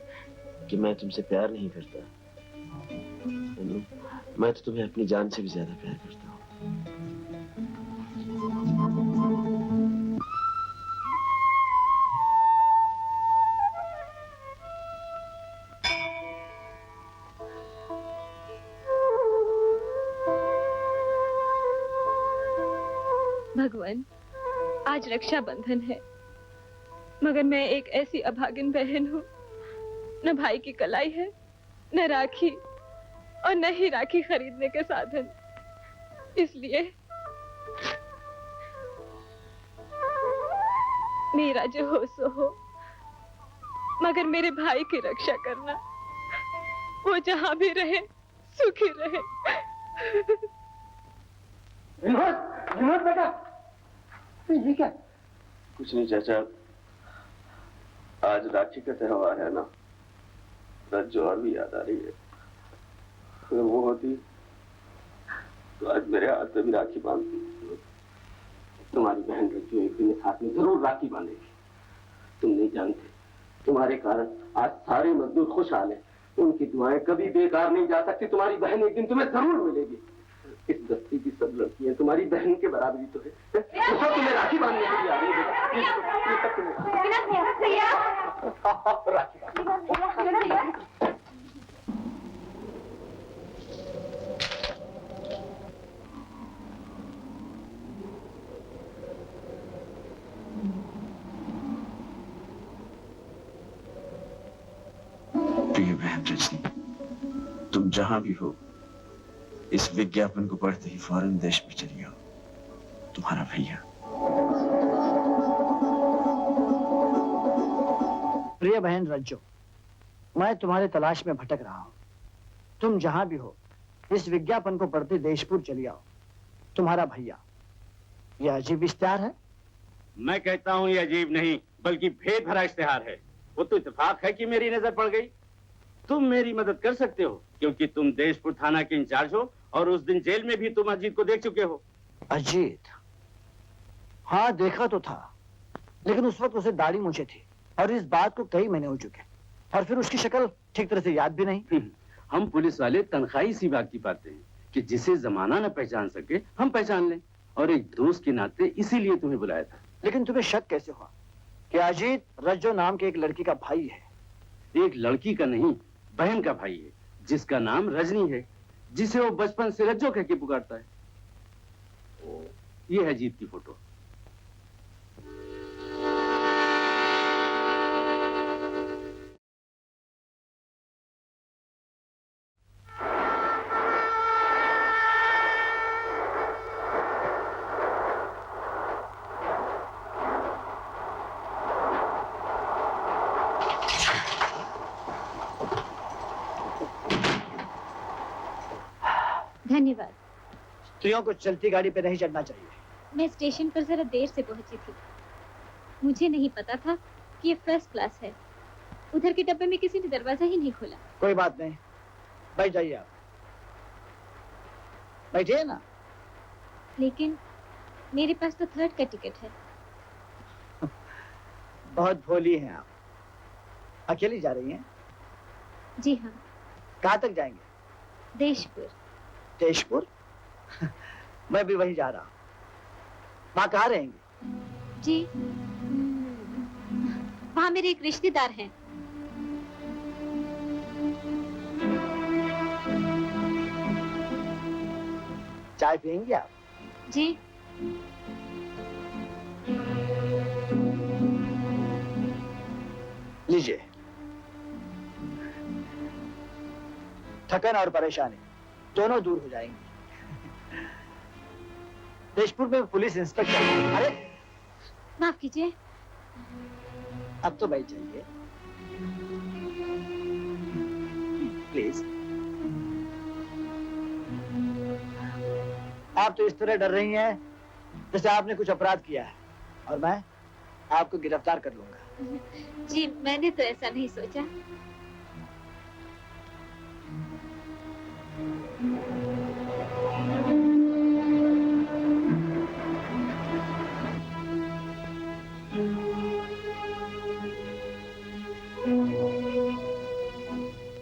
कि मैं तुमसे प्यार नहीं करता। अनु, मैं तो तुम्हें अपनी जान से भी ज्यादा प्यार करता हूँ। भगवान, आज रक्षाबंधन है, मगर मैं एक ऐसी अभागिन बहन हूँ, न भाई की कलाई है, न राखी, और न ही राखी खरीदने के साधन। इसलिए मेरा जो हो सो हो, मगर मेरे भाई की रक्षा करना। वो जहां भी रहे सुखी रहे। विनोद बेटा, ये क्या? कुछ नहीं चाचा, आज राखी का त्योहार है ना, रज्जो और भी याद आ रही है। अगर वो होती तो आज मेरे हाथ पे भी राखी बांधती। तुम्हारी बहन रज्जो एक दिन इस हाथ में जरूर राखी बांधेगी। तुम नहीं जानते, तुम्हारे कारण आज सारे मजदूर खुशहाल हैं। उनकी दुआएं कभी बेकार नहीं जा सकती। तुम्हारी बहन एक दिन तुम्हें जरूर मिलेगी। इस बस्ती की सब लड़कियां तुम्हारी बहन के बराबरी तो है। तो सब तुम्हें राखी बांधने के लिए आ रही है। ये सब तुम्हें राखी। प्रिय बहन रजनी, तुम जहां भी हो, इस विज्ञापन को पढ़ते ही फौरन देश में चली आओ। तुम्हारा भैया। प्रिय बहन रज्जो, मैं तुम्हारे तलाश में भटक रहा हूं। तुम जहां भी हो, इस विज्ञापन को पढ़ते देशपुर चली आओ। तुम्हारा भैया। यह अजीब इश्तिहार है। मैं कहता हूँ ये अजीब नहीं बल्कि भेद भरा इश्तिहार है। वो तो इत्तेफाक है कि मेरी नजर पड़ गई। तुम मेरी मदद कर सकते हो क्योंकि तुम देशपुर थाना के इंचार्ज हो और उस दिन जेल में भी तुम अजीत को देख चुके हो। अजीत? हाँ देखा तो था, लेकिन उस वक्त उसे दाढ़ी मूछें थी और इस बात को कई महीने हो चुके और फिर उसकी शक्ल ठीक तरह से याद भी नहीं। हम पुलिस वाले तनख्वाही सी बात की पाते हैं कि जिसे जमाना न पहचान सके हम पहचान लें, और एक दोस्त के नाते इसीलिए तुम्हें बुलाया था। लेकिन तुम्हें शक कैसे हुआ कि अजीत रज्जो नाम के एक लड़की का भाई है? एक लड़की का नहीं, बहन का भाई है जिसका नाम रजनी है, जिसे वो बचपन से रज्जो कह के पुकारता है। ये है अजीत की फोटो। धन्यवाद। स्त्रियों को चलती गाड़ी पे नहीं चढ़ना चाहिए। मैं स्टेशन पर जरा देर से पहुंची थी। मुझे नहीं पता था कि ये फर्स्ट क्लास है। उधर के डब्बे में किसी ने दरवाजा ही नहीं खोला। कोई बात नहीं, बैठ जाइए आप। बैठिए ना। लेकिन मेरे पास तो थर्ड का टिकट है। बहुत भोली हैं आप। अकेली जा रही हैं? जी हाँ। कहाँ तक जाएंगे? देशपुर। देशपुर? मैं भी वहीं जा रहा हूँ। वहाँ कहाँ रहेंगे? जी वहाँ मेरे एक रिश्तेदार हैं। चाय पियेंगे आप? जी। लीजिए। थकन और परेशानी दोनों दूर हो जाएंगी। देशपुर में पुलिस इंस्पेक्टर। अरे माफ कीजिए। अब तो बैठ जाइए प्लीज। आप तो इस तरह डर रही हैं जैसे आपने कुछ अपराध किया है और मैं आपको गिरफ्तार कर लूंगा। जी मैंने तो ऐसा नहीं सोचा।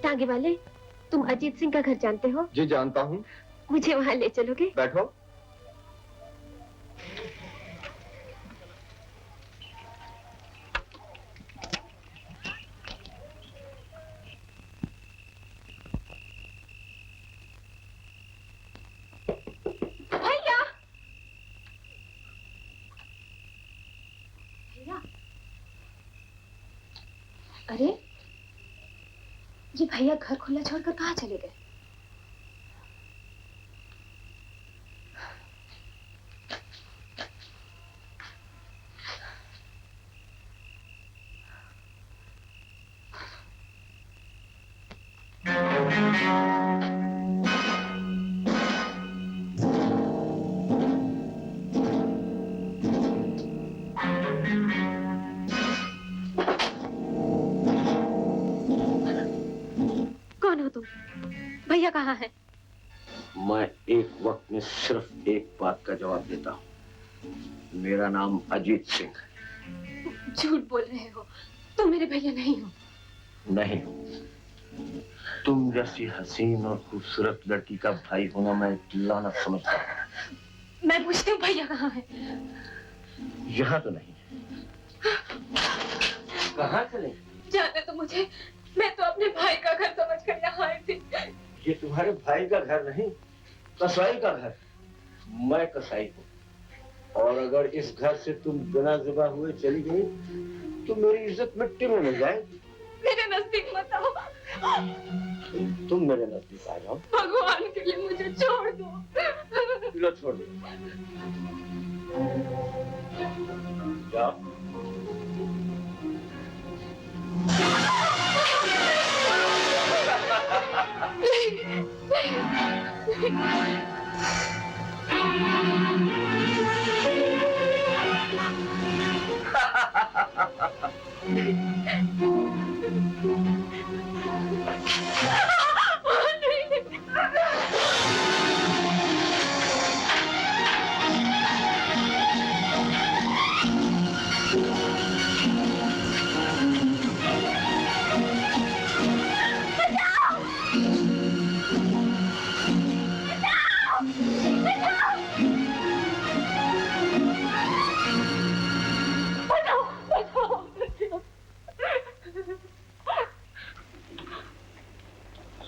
टांगे वाले, तुम अजीत सिंह का घर जानते हो? जी जानता हूँ। मुझे वहाँ ले चलोगे? बैठो। भैया, भैया, अरे ये भैया घर खुला छोड़कर कहाँ चले गए? कौन हो तुम? भैया कहाँ है? मैं एक वक्त में सिर्फ एक बात का जवाब देता हूँ। मेरा नाम अजीत सिंह है। झूठ बोल रहे हो, तुम मेरे भैया नहीं हो। नहीं, तुम जैसी हसीन और खूबसूरत लड़की का भाई होना मैं लानत समझता हूँ। मैं पूछती हूँ भैया कहाँ है? यहाँ तो नहीं। कहाँ चले? जाने तो मुझे, मैं तो अपने भाई का घर समझकर यहाँ आई थी। ये तुम्हारे भाई का घर नहीं, कसाई का घर। मैं कसाई हूँ, और अगर इस घर से तुम बिना जुबा हुए चली गई तो मेरी इज्जत मिट्टी में मिल जाए। मेरे नजदीक मत आओ। तुम मेरे नजदीक आ जाओ। भगवान के लिए मुझे छोड़ दो। लो छोड़ दो। जाओ।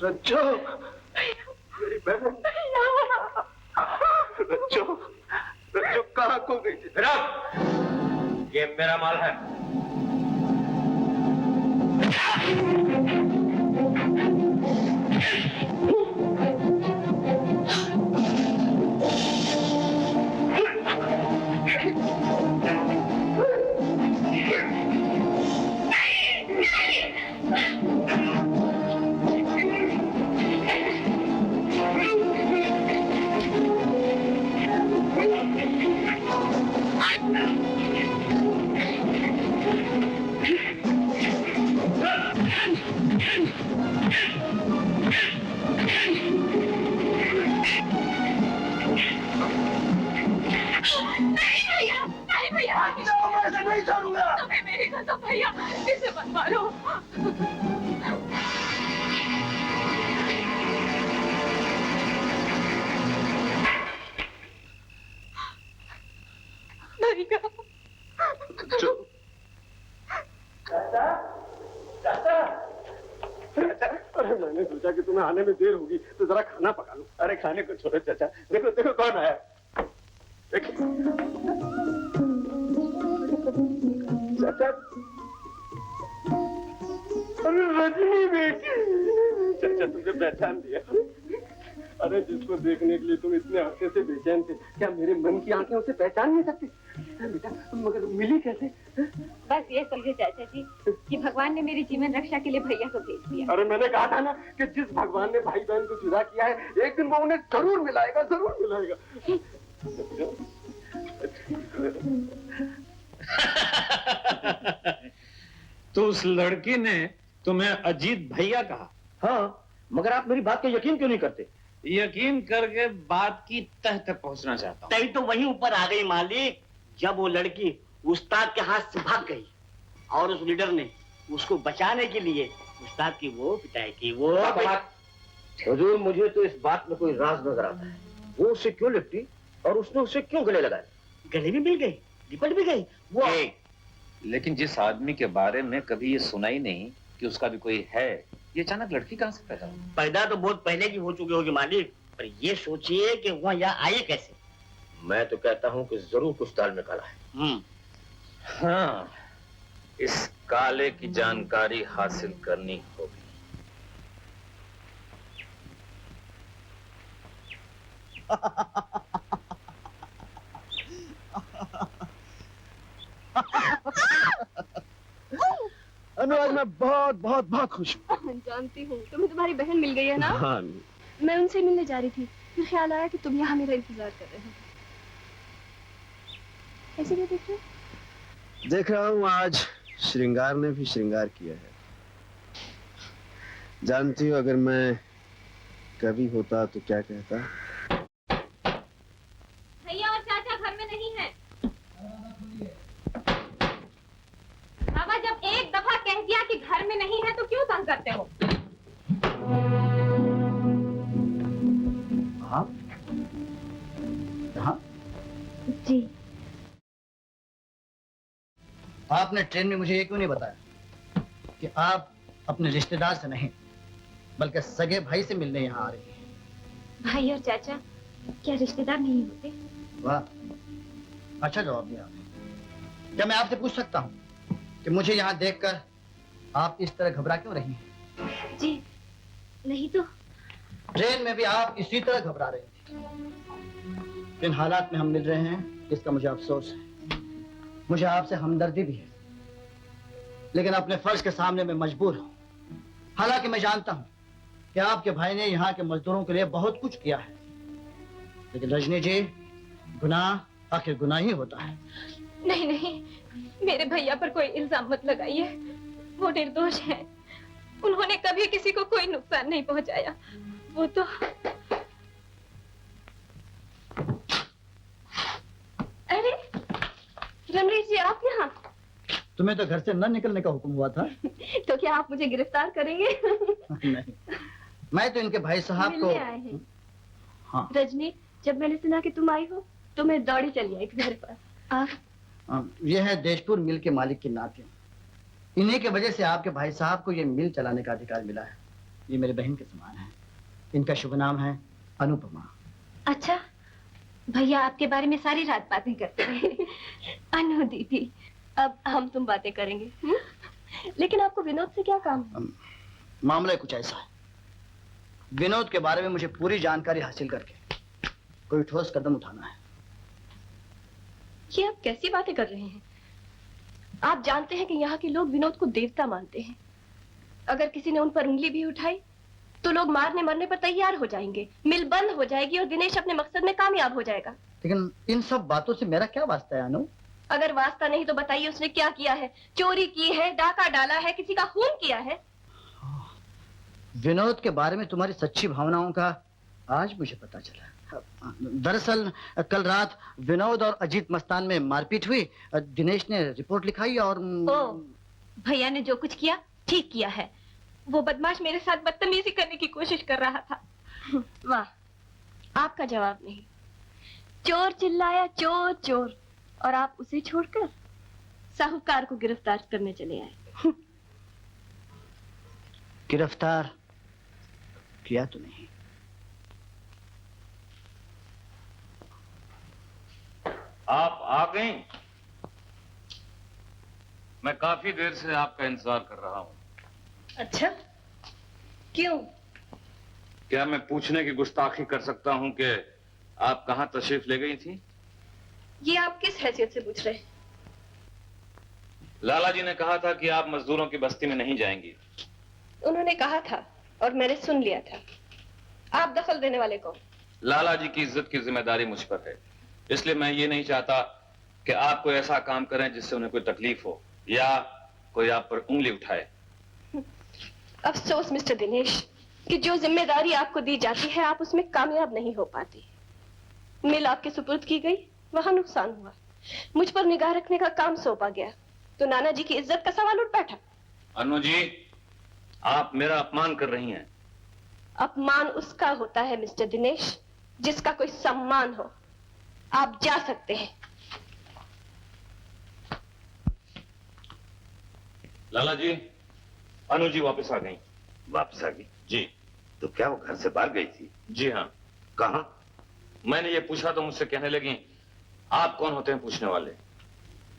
रज्जो, मेरी बहन। रज्जो, रज्जो कहाँ खो गई थी? ये मेरा माल है। नहीं छोड़ूंगा। तुम्हें मेरी कसम भैया, इसे मत मारो। अरे मैंने सोचा कि तुम्हें आने में देर होगी तो जरा खाना पका लूं। अरे खाने को छोड़ो चाचा, देखो देखो कौन आया। चाचा, अरे रजनी बेटी। चाचा तुमने पहचान दिया। अरे जिसको देखने के लिए तुम इतने हफ्ते से बेचैन थे, क्या मेरे मन की आंखें उसे पहचान नहीं सकती? बेटा मगर मिली कैसे? बस ये समझे चाचा जी कि भगवान ने मेरी जीवन रक्षा के लिए भैया को भेज दिया। अरे मैंने कहा था ना कि जिस भगवान ने भाई बहन को जुदा किया है, एक दिन वो उन्हें जरूर मिलाएगा, जरूर मिलाएगा। तो उस लड़की ने तुम्हें अजीत भैया कहा? हाँ, मगर आप मेरी बात को यकीन क्यों नहीं करते? यकीन करके बात की तह तक पहुंचना चाहता हूँ। तभी तो वहीं ऊपर आ गई मालिक, जब वो लड़की उस्ताद के हाथ से भाग गई और उस लीडर ने उसको बचाने के लिए उस्ताद की वो पिटाई की। वो हुजूर, मुझे तो इस बात में कोई राज नजर आता है। वो उससे क्यों लिपटी और उसने उसे क्यों गले लगाया? गले भी मिल गई, लिपट भी गई वो। लेकिन जिस आदमी के बारे में कभी ये सुना ही नहीं कि उसका भी कोई है, ये अचानक लड़की कहाँ से पैदा हुई? पैदा तो बहुत पहले की हो चुकी होगी मालिक, पर ये सोचिए कि वह यहाँ आई कैसे। मैं तो कहता हूँ कि जरूर कुछ ताल में काला है। हाँ, इस काले की जानकारी हासिल करनी होगी। अनु, आज मैं बहुत बहुत बहुत खुश हूँ। जानती हूँ, तुम्हें तुम्हारी बहन मिल गई है ना? हाँ। मैं उनसे मिलने जा रही थी, फिर ख्याल आया कि तुम यहाँ मेरा इंतजार कर रहे हो। ऐसे क्या देख रहे हो? देख रहा हूँ आज श्रृंगार ने भी श्रृंगार किया है। जानती हो, अगर मैं कभी होता तो क्या कहता? भैया और चाचा घर में नहीं है। बाबा, जब एक दफा कह दिया कि घर में नहीं है तो क्यों तंग करते हो? हाँ? हाँ? जी। आपने ट्रेन में मुझे ये क्यों नहीं बताया कि आप अपने रिश्तेदार से नहीं बल्कि सगे भाई से मिलने यहाँ आ रही हैं? भाई और चाचा क्या रिश्तेदार नहीं होते? वाह, अच्छा जवाब दिया आपने। क्या मैं आपसे पूछ सकता हूँ कि मुझे यहाँ देखकर आप इस तरह घबरा क्यों रही हैं? जी नहीं तो। ट्रेन में भी आप इसी तरह घबरा रही थी। किन हालात में हम मिल रहे हैं इसका मुझे अफसोस है, मुझे आपसे हमदर्दी भी है, लेकिन अपने फर्ज के सामने मैं मजबूर हूँ। हालांकि मैं जानता हूँ कि आपके भाई ने यहाँ के मजदूरों के लिए बहुत कुछ किया है, लेकिन रजनी जी, गुनाह आखिर गुनाह ही होता है। नहीं नहीं, मेरे भैया पर कोई इल्जाम मत लगाइए। वो निर्दोष हैं। उन्होंने कभी किसी को कोई नुकसान नहीं पहुंचाया। वो तो अरे रमणीश जी, आप यहाँ? तुम्हें तो घर से न निकलने का हुक्म हुआ था। तो क्या आप मुझे गिरफ्तार करेंगे? नहीं, मैं तो इनके भाई साहब को आए हैं। हाँ। रजनी, जब मैंने सुना कि तुम आई हो तो मैं दौड़ी चली आई तुम्हारे पास। यह है देशपुर मिल के मालिक की नाते। इन्हीं के वजह से आपके भाई साहब को ये मिल चलाने का अधिकार मिला है। ये मेरे बहन के समान है। इनका शुभ नाम है अनुपमा। अच्छा, भैया आपके बारे में सारी रात बातें करते हैं। अनु दीदी, अब हम तुम बातें करेंगे। लेकिन आपको विनोद से क्या काम है? मामला कुछ ऐसा है, विनोद के बारे में मुझे पूरी जानकारी हासिल करके कोई ठोस कदम उठाना है। ये आप कैसी बातें कर रहे हैं? आप जानते हैं कि यहाँ के लोग विनोद को देवता मानते हैं। अगर किसी ने उन पर उंगली भी उठाई तो लोग मारने मरने पर तैयार हो जाएंगे, मिल बंद हो जाएगी और दिनेश अपने मकसद में कामयाब हो जाएगा। लेकिन इन सब बातों से मेरा क्या वास्ता है अनु? अगर वास्ता नहीं तो बताइए उसने क्या किया है? चोरी की है, डाका डाला है, किसी का खून किया है? विनोद के बारे में तुम्हारी सच्ची भावनाओं का आज मुझे पता चला। दरअसल कल रात विनोद और अजीत मस्तान में मारपीट हुई। दिनेश ने रिपोर्ट लिखाई और भैया ने जो कुछ किया ठीक किया है। वो बदमाश मेरे साथ बदतमीजी करने की कोशिश कर रहा था। वाह, आपका जवाब नहीं। चोर चिल्लाया चोर चोर, और आप उसे छोड़कर साहूकार को गिरफ्तार करने चले आए। गिरफ्तार किया तो नहीं। आप आ गई? मैं काफी देर से आपका इंतजार कर रहा हूं। अच्छा, क्यों? क्या मैं पूछने की गुस्ताखी कर सकता हूं कि आप कहां तशरीफ ले गई थी? ये आप किस हैसियत से पूछ रहे हैं? लाला जी ने कहा था कि आप मजदूरों की बस्ती में नहीं जाएंगी। उन्होंने कहा था और मैंने सुन लिया था। आप दखल देने वाले कौन? लाला जी की इज्जत की जिम्मेदारी मुझ पर है, इसलिए मैं ये नहीं चाहता कि आप कोई ऐसा काम करें जिससे उन्हें कोई तकलीफ हो या कोई आप पर उंगली उठाए। अफसोस मिस्टर दिनेश कि जो जिम्मेदारी आपको दी जाती है आप उसमें कामयाब नहीं हो पाती। मिल आपके सुपुर्द की गई, वहां नुकसान हुआ। मुझ पर निगाह रखने का काम सौंपा गया तो नाना जी की इज्जत का सवाल उठ बैठा। अनु जी, आप मेरा अपमान कर रही हैं। अपमान उसका होता है मिस्टर दिनेश जिसका कोई सम्मान हो। आप जा सकते हैं। लाला जी, अनु जी वापस आ गई। वापस आ गई? जी। तो क्या वो घर से बाहर गई थी? जी हाँ। कहाँ? मैंने ये पूछा तो मुझसे कहने लगी, आप कौन होते हैं पूछने वाले।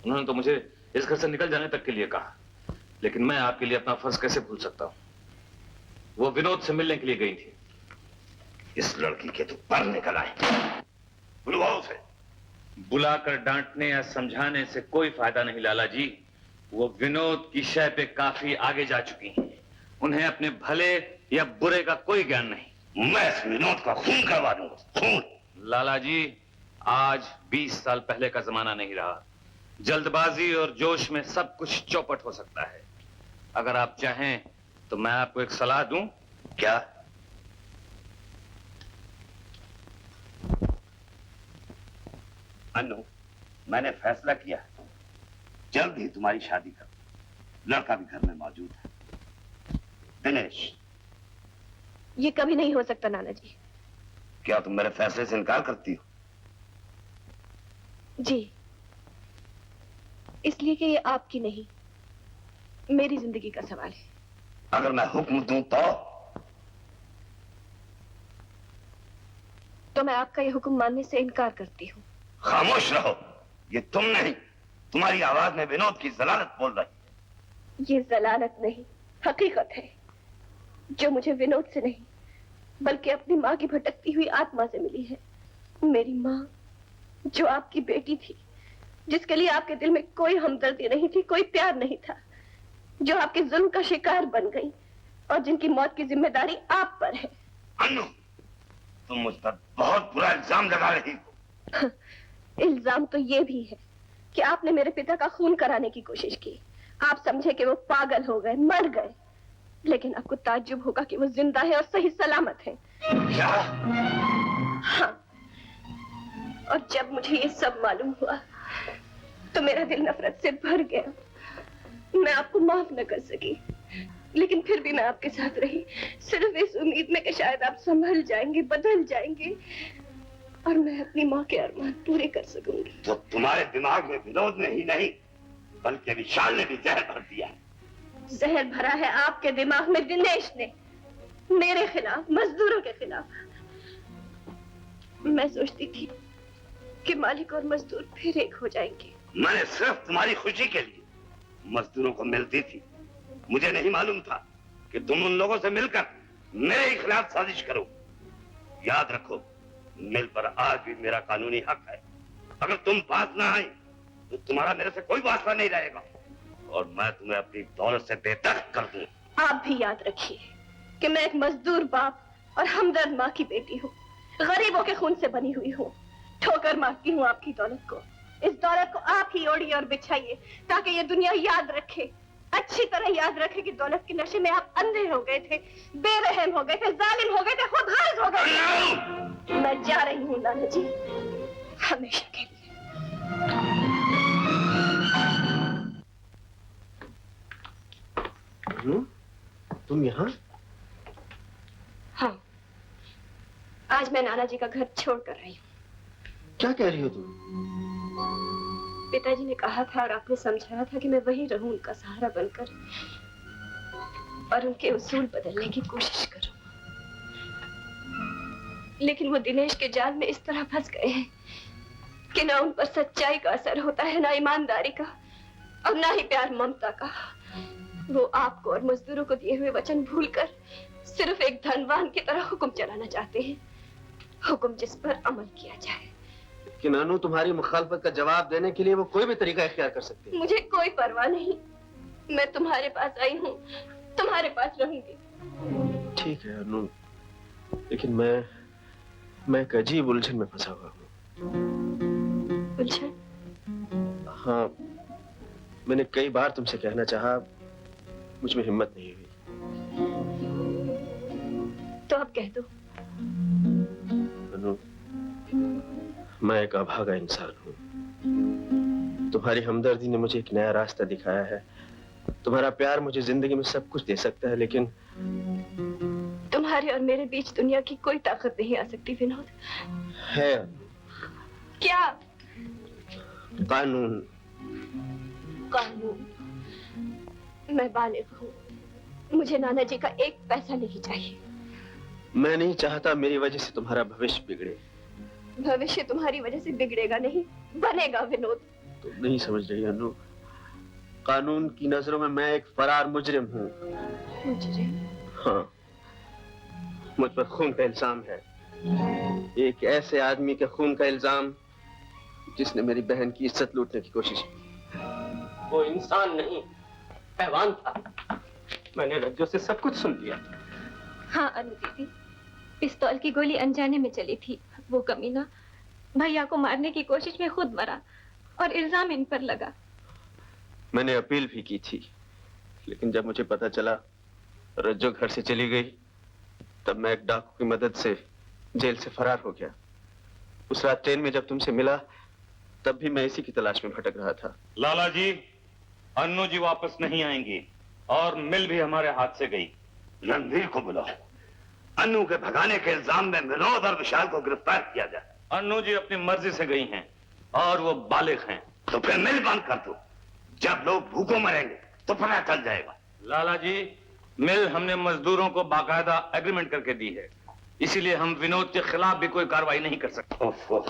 उन्होंने तो मुझे इस घर से निकल जाने तक के लिए कहा, लेकिन मैं आपके लिए अपना फर्ज कैसे भूल सकता हूँ। वो विनोद से मिलने के लिए गई थी। इस लड़की के तो पर निकल आए। बुलवाओ उसे। बुलाकर डांटने या समझाने से कोई फायदा नहीं लाला जी। वो विनोद की शय पे काफी आगे जा चुकी हैं। उन्हें अपने भले या बुरे का कोई ज्ञान नहीं। मैं इस विनोद का खून करवा दूंगा, खून। लाला जी, आज 20 साल पहले का जमाना नहीं रहा। जल्दबाजी और जोश में सब कुछ चौपट हो सकता है। अगर आप चाहें तो मैं आपको एक सलाह दूं। क्या? अनु, मैंने फैसला किया है, जल्द ही तुम्हारी शादी कर। लड़का भी घर में मौजूद है। दिनेश। ये कभी नहीं हो सकता नाना जी। क्या तुम मेरे फैसले से इनकार करती हो? जी, इसलिए कि ये आपकी नहीं मेरी जिंदगी का सवाल है। अगर मैं हुक्म दूं तो मैं आपका ये हुक्म मानने से इनकार करती हूँ। खामोश रहो। ये तुम नहीं, तुम्हारी आवाज में विनोद की जलालत बोल रही है। ये जलालत नहीं, हकीकत है जो मुझे विनोद से नहीं बल्कि अपनी माँ की भटकती हुई आत्मा से मिली है। मेरी माँ जो आपकी बेटी थी, जिसके लिए आपके दिल में कोई हमदर्दी नहीं थी, कोई प्यार नहीं था, जो आपके जुल्म का शिकार बन गई और जिनकी मौत की जिम्मेदारी आप पर है। अनु, तुम मुझ पर बहुत बुरा इल्जाम लगा रही हो। इल्जाम तो ये भी है कि आपने मेरे पिता का खून कराने की कोशिश की। आप समझे कि वो पागल हो गए, मर गए, लेकिन आपको ताज्जुब होगा कि वो जिंदा है और सही सलामत है। क्या? हाँ, और जब मुझे ये सब मालूम हुआ तो मेरा दिल नफरत से भर गया। मैं आपको माफ न कर सकी, लेकिन फिर भी मैं आपके साथ रही, सिर्फ इस उम्मीद में कि शायद आप संभल जाएंगे, बदल जाएंगे और मैं अपनी माँ के अरमान पूरे कर सकूंगी। तो तुम्हारे दिमाग में विनोद ने ही नहीं बल्कि विशाल ने भी जहर भर दिया है। जहर भरा है आपके दिमाग में दिनेश ने, मेरे खिलाफ, मजदूरों के खिलाफ। मैं सोचती थी कि मालिक और मजदूर फिर एक हो जाएंगे। मैंने सिर्फ तुम्हारी खुशी के लिए मजदूरों को मिलती थी। मुझे नहीं मालूम था कि तुम उन लोगों से मिलकर मेरे ही खिलाफ साजिश करो। याद रखो, मिल पर आज भी मेरा कानूनी हक है। अगर तुम पास ना आए तो तुम्हारा मेरे से कोई वास्ता नहीं रहेगा और मैं तुम्हें अपनी दौलत से बेदख्त कर दूं। आप भी याद रखिए कि मैं एक मजदूर बाप और हमदर्द माँ की बेटी हूँ, गरीबों के खून से बनी हुई हूँ। ठोकर मारती हूँ आपकी दौलत को। इस दौलत को आप ही ओढ़िए और बिछाइए ताकि ये दुनिया याद रखे, अच्छी तरह याद रखे कि दौलत के नशे में आप अंधे हो गए थे, बेरहम हो गए थे, जालिम हो गए थे, खुदगर्ज हो गए थे। मैं जा रही हूँ नाना जी, हमेशा के लिए। तुम यहाँ? हाँ, आज मैं नाना जी का घर छोड़कर आई हूँ। क्या कह रही हो तुम? पिताजी ने कहा था और आपने समझाया था कि मैं वहीं रहूं, उनका सहारा बनकर, और उनके उसूल बदलने की कोशिश करूं। लेकिन वो दिनेश के जाल में इस तरह फंस गए हैं कि ना उन पर सच्चाई का असर होता है, ना ईमानदारी का, और ना ही प्यार ममता का। वो आपको और मजदूरों को दिए हुए वचन भूलकर सिर्फ एक धनवान की तरह हुक्म चलाना चाहते हैं, हुक्म जिस पर अमल किया जाए। कि नानू, तुम्हारी मुखालफत का जवाब देने के लिए वो कोई भी तरीका इख्तियार कर सकते हैं। मुझे कोई परवाह नहीं, मैं तुम्हारे पास आई हूँ, तुम्हारे पास रहूंगी। ठीक है अनु, लेकिन मैं एक अजीब उलझन में फंसा हुआ हूँ। उलझन? हाँ, मैंने कई बार तुमसे कहना चाहा, मुझ में हिम्मत नहीं हुई। तो अब कह दो। अनु, मैं एक अभागा इंसान हूँ। तुम्हारी हमदर्दी ने मुझे एक नया रास्ता दिखाया है। तुम्हारा प्यार मुझे जिंदगी में सब कुछ दे सकता है, लेकिन तुम्हारे और मेरे बीच दुनिया की कोई ताकत नहीं आ सकती विनोद। है क्या? कानून। कानून? मैं बालिग हूँ, मुझे नाना जी का एक पैसा नहीं चाहिए। मैं नहीं चाहता मेरी वजह से तुम्हारा भविष्य बिगड़े। भविष्य तुम्हारी वजह से बिगड़ेगा नहीं, बनेगा विनोद। तुम नहीं समझ रही अनु, कानून की नजरों में मैं एक फरार मुजरिम हूँ। मुजरिम? हाँ, मुझ पर खून का इल्जाम है, एक ऐसे आदमी के खून का इल्जाम जिसने मेरी बहन की इज्जत लूटने की कोशिश की। वो इंसान नहीं, हैवान था। मैंने रज्जो से सब कुछ सुन लिया। हाँ अनु दीदी, पिस्तौल की गोली अनजाने में चली थी। वो कमीना भैया को मारने की कोशिश में खुद मरा और इल्जाम इन पर लगा। मैंने अपील भी की थी, लेकिन जब मुझे पता चला रज्जो घर से चली गई, तब मैं एक डाकू की मदद से जेल से फरार हो गया। उस रात ट्रेन में जब तुमसे मिला, तब भी मैं इसी की तलाश में भटक रहा था। लाला जी, अन्नू जी वापस नहीं आएंगी और मिल भी हमारे हाथ से गई। रणवीर को बुलाओ, अन्नू के भगाने के इल्जाम में विनोद और विशाल को गिरफ्तार किया जाए। अन्नू जी अपनी मर्जी से गई हैं और वो बालिग हैं। तो फिर मिल बंद कर दो, जब लोग भूखों मरेंगे तो पता चल जाएगा। लाला जी, मिल हमने मजदूरों को बाकायदा एग्रीमेंट करके दी है, इसीलिए हम विनोद के खिलाफ भी कोई कार्रवाई नहीं कर सकते।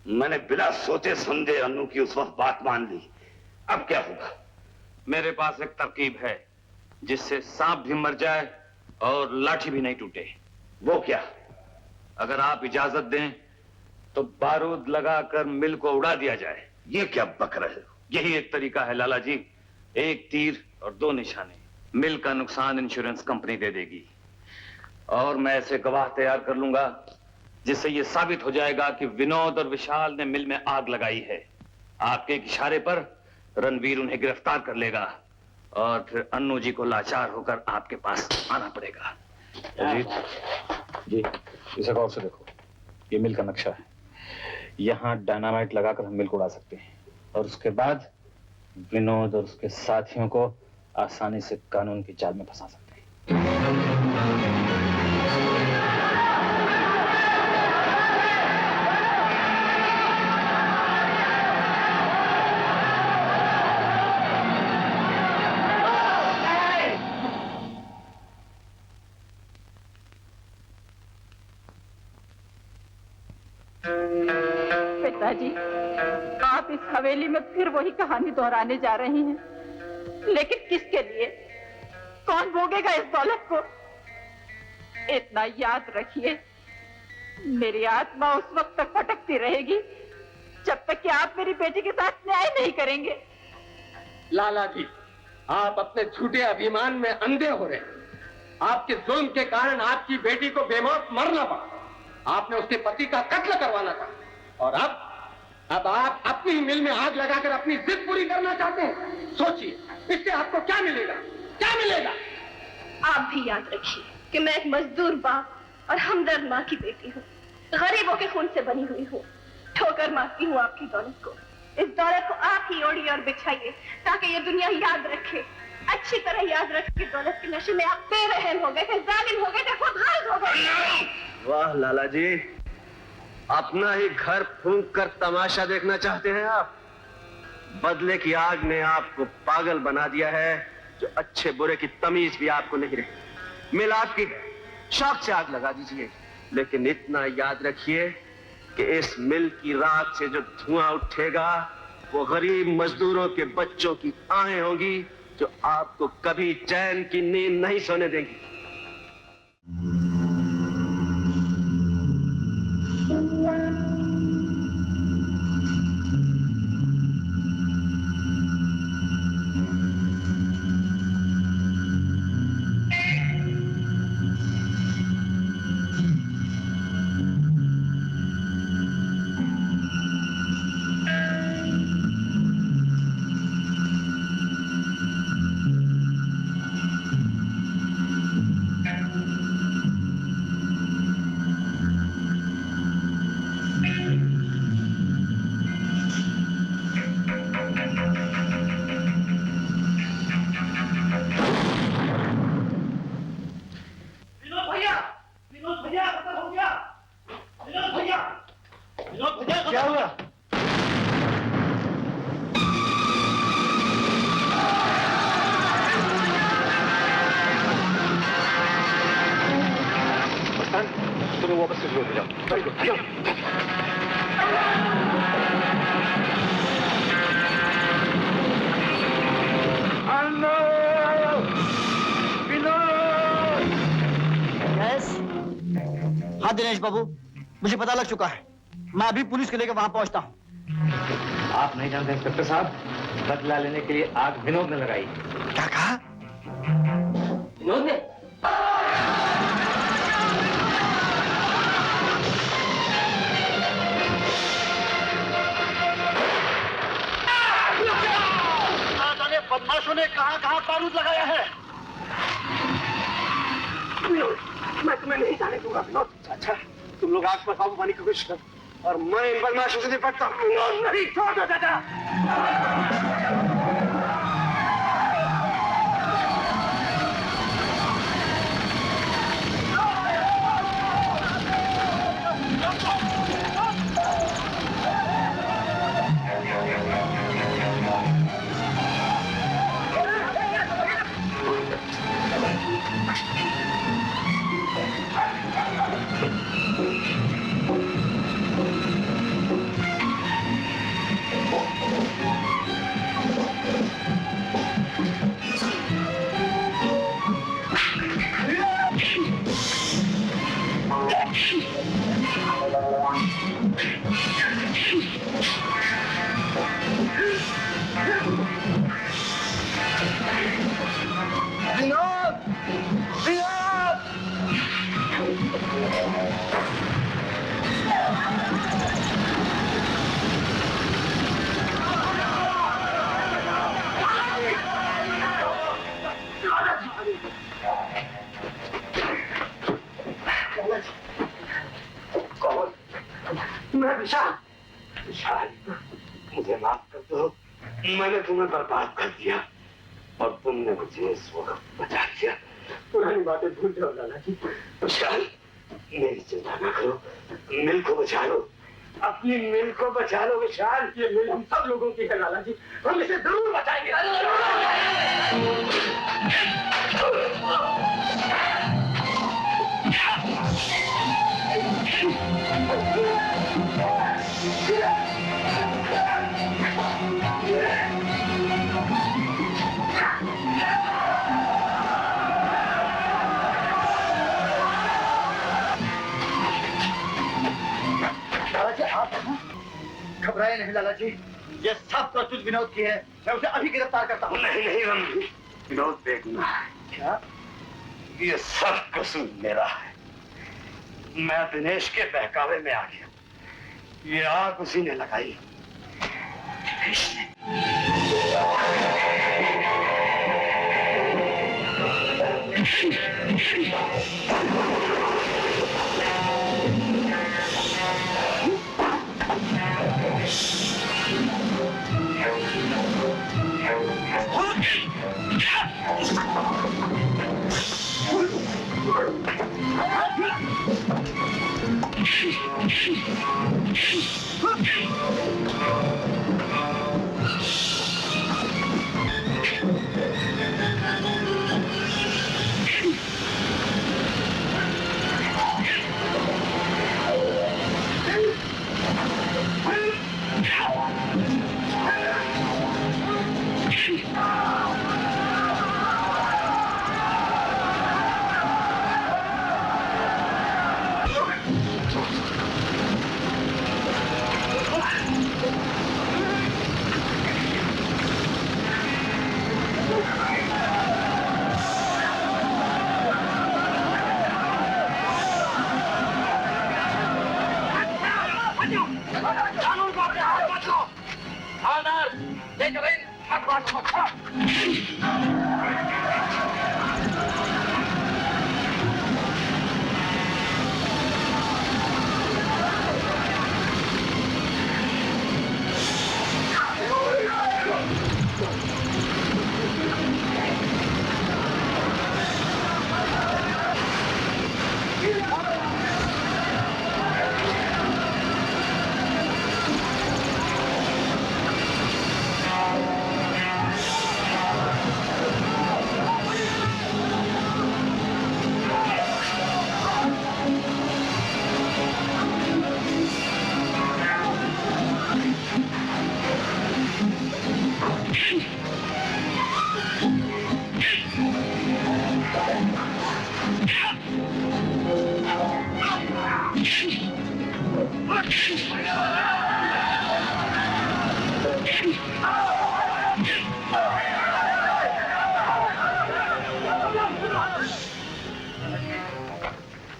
मैंने बिना सोचे समझे अन्नू की उस वक्त बात मान ली, अब क्या होगा? मेरे पास एक तरकीब है जिससे सांप भी मर जाए और लाठी भी नहीं टूटे। वो क्या? अगर आप इजाजत दें तो बारूद लगाकर मिल को उड़ा दिया जाए। ये क्या बक रहे हो? यही एक तरीका है लाला जी, एक तीर और दो निशाने। मिल का नुकसान इंश्योरेंस कंपनी दे देगी और मैं ऐसे गवाह तैयार कर लूंगा जिससे यह साबित हो जाएगा कि विनोद और विशाल ने मिल में आग लगाई है। आपके एक इशारे पर रणवीर उन्हें गिरफ्तार कर लेगा और फिर अन्नू जी को लाचार होकर आपके पास आना पड़ेगा। अजीत जी, इसे गौर से देखो, ये मिल का नक्शा है। यहाँ डायनामाइट लगाकर हम मिल को उड़ा सकते हैं और उसके बाद विनोद और उसके साथियों को आसानी से कानून की जाल में फंसा सकते हैं। पिताजी, आप इस हवेली में फिर वही कहानी दोहराने जा रही हैं, लेकिन किसके लिए? कौन भोगेगा इस दौलत को? इतना याद रखिए, मेरी आत्मा उस वक्त तक भटकती रहेगी जब तक कि आप मेरी बेटी के साथ न्याय नहीं करेंगे। लाला जी, आप अपने झूठे अभिमान में अंधे हो रहे हैं। आपके जुल्म के कारण आपकी बेटी को बेमौत मरना पड़ा। आपने उसके पति का कत्ल करवाना था और अब आप अपनी ही मिल में आग लगाकर अपनी जिद पूरी करना चाहते हैं। सोचिए, इससे आपको क्या मिलेगा? क्या मिलेगा? आप भी याद रखिए कि मैं एक मजदूर बाप और हमदर्द माँ की बेटी हूँ, गरीबों के खून से बनी हुई हूँ। ठोकर मारती हूँ आपकी दौलत को। इस दौलत को आप ही ओढ़िए और बिछाइए ताकि ये दुनिया याद रखे, अच्छी तरह याद रखे कि दौलत के नशे में आप बेरहम हो गए थे, जालिम हो गए थे, खुदगर्ज हो गए। वाह लाला जी, अपना ही घर फूंक कर तमाशा देखना चाहते हैं आप? बदले की आग ने आपको पागल बना दिया है, जो अच्छे बुरे की तमीज भी आपको नहीं रही। मिल आपकी है, शौक से आग लगा दीजिए, लेकिन इतना याद रखिए कि इस मिल की राख से जो धुआं उठेगा वो गरीब मजदूरों के बच्चों की आहें होंगी, जो आपको कभी चैन की नींद नहीं सोने देंगी। क्या हुआ? तुम्हें वापस से जोड़ जाओ। हाँ दिनेश बाबू, मुझे पता लग चुका है। मैं अभी पुलिस को लेकर वहां पहुंचता हूँ। आप नहीं जानते इंस्पेक्टर साहब, बदला लेने के लिए आग विनोद ने लगाई। क्या कहा? विनोद ने? बदमाशों ने कहां बारूद लगाया है? विनोद, मैं तुम्हें नहीं जाने दूंगा विनोद। अच्छा, तुम लोग आग पर काबू पाने की कोशिश करो और मैं इन बदमाशों से निपटता हूँ। नहीं, छोड़ दो चाचा। कौन? मैं विशाल। विशाल, मुझे माफ कर दो, मैंने तुम्हें बर्बाद कर दिया और तुमने मुझे इस वक्त बचा लिया। पुरानी बातें भूल जाओ लाला जी। विशाल, मेरी चिंता ना करो, मिल को बचा लो, अपनी मिल को बचा लो विशाल। ये मिल हम सब लोगों की है लाला जी, हम इसे जरूर बचाएंगे। घबराए नहीं लाला जी, ये सब करतूत विनोद की है। मैं उसे अभी गिरफ्तार करता हूँ। नहीं नहीं रणधीर, विनोद देखना। क्या? ये सब कसूर मेरा है। मैं दिनेश के बहकावे में आ गया, ये आग उसी ने लगाई। दिनेश ने।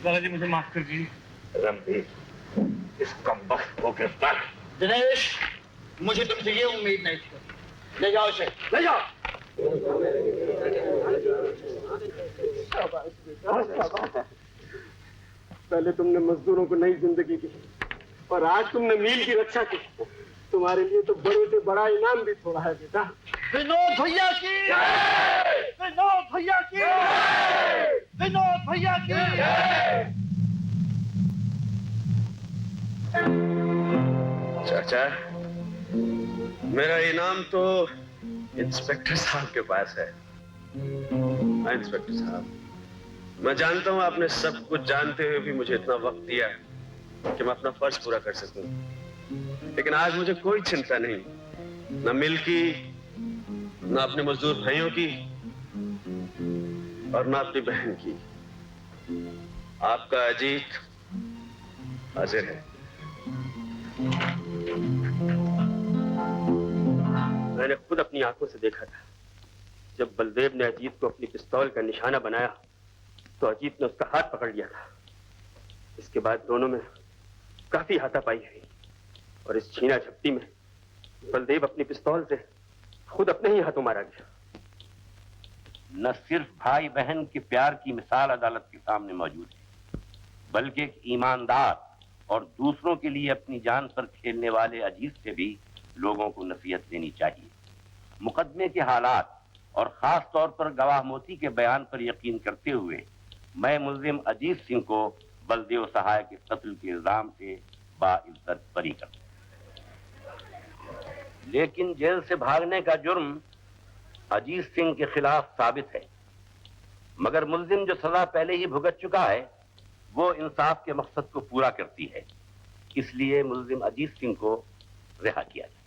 दादाजी मुझे माफ कर दीजिए। रणधीर, इस कमबख्त को गिरफ्तार। दिनेश, मुझे तुमसे ये उम्मीद नहीं थी। ले जाओ इसे, ले जाओ। पहले तुमने मजदूरों को नई जिंदगी दी और आज तुमने मील की रक्षा की। तुम्हारे लिए तो बड़े से बड़ा इनाम भी थोड़ा है बेटा। विनोद भैया की, विनोद भैया की, विनोद भैया की। चाचा, मेरा इनाम तो इंस्पेक्टर साहब के पास है। हाँ इंस्पेक्टर साहब, मैं जानता हूँ आपने सब कुछ जानते हुए भी मुझे इतना वक्त दिया कि मैं अपना फर्ज पूरा कर सकूं। लेकिन आज मुझे कोई चिंता नहीं, न मिल की, न अपने मजदूर भाइयों की और न अपनी बहन की। आपका अजीत हाजिर है। मैंने खुद अपनी आंखों से देखा था, जब बलदेव ने अजीत को अपनी पिस्तौल का निशाना बनाया तो अजीत ने उसका हाथ पकड़ लिया था। इसके बाद दोनों में काफी हाथापाई हुई और इस छीना झपटी में बलदेव अपनी पिस्तौल से खुद अपने ही हाथों मारा गया। न सिर्फ भाई बहन के प्यार की मिसाल अदालत के सामने मौजूद है, बल्कि एक ईमानदार और दूसरों के लिए अपनी जान पर खेलने वाले अजीज से भी लोगों को नसीहत देनी चाहिए। मुकदमे के हालात और खास तौर पर गवाह मोती के बयान पर यकीन करते हुए मैं मुल्जिम अजीज सिंह को बलदेव सहाय के कत्ल के इल्जाम से बाइज्जत बरी करता हूं। लेकिन जेल से भागने का जुर्म अजीज सिंह के खिलाफ साबित है, मगर मुल्जिम जो सजा पहले ही भुगत चुका है वो इंसाफ के मकसद को पूरा करती है, इसलिए मुल्जिम अजीज सिंह को रिहा किया जाए।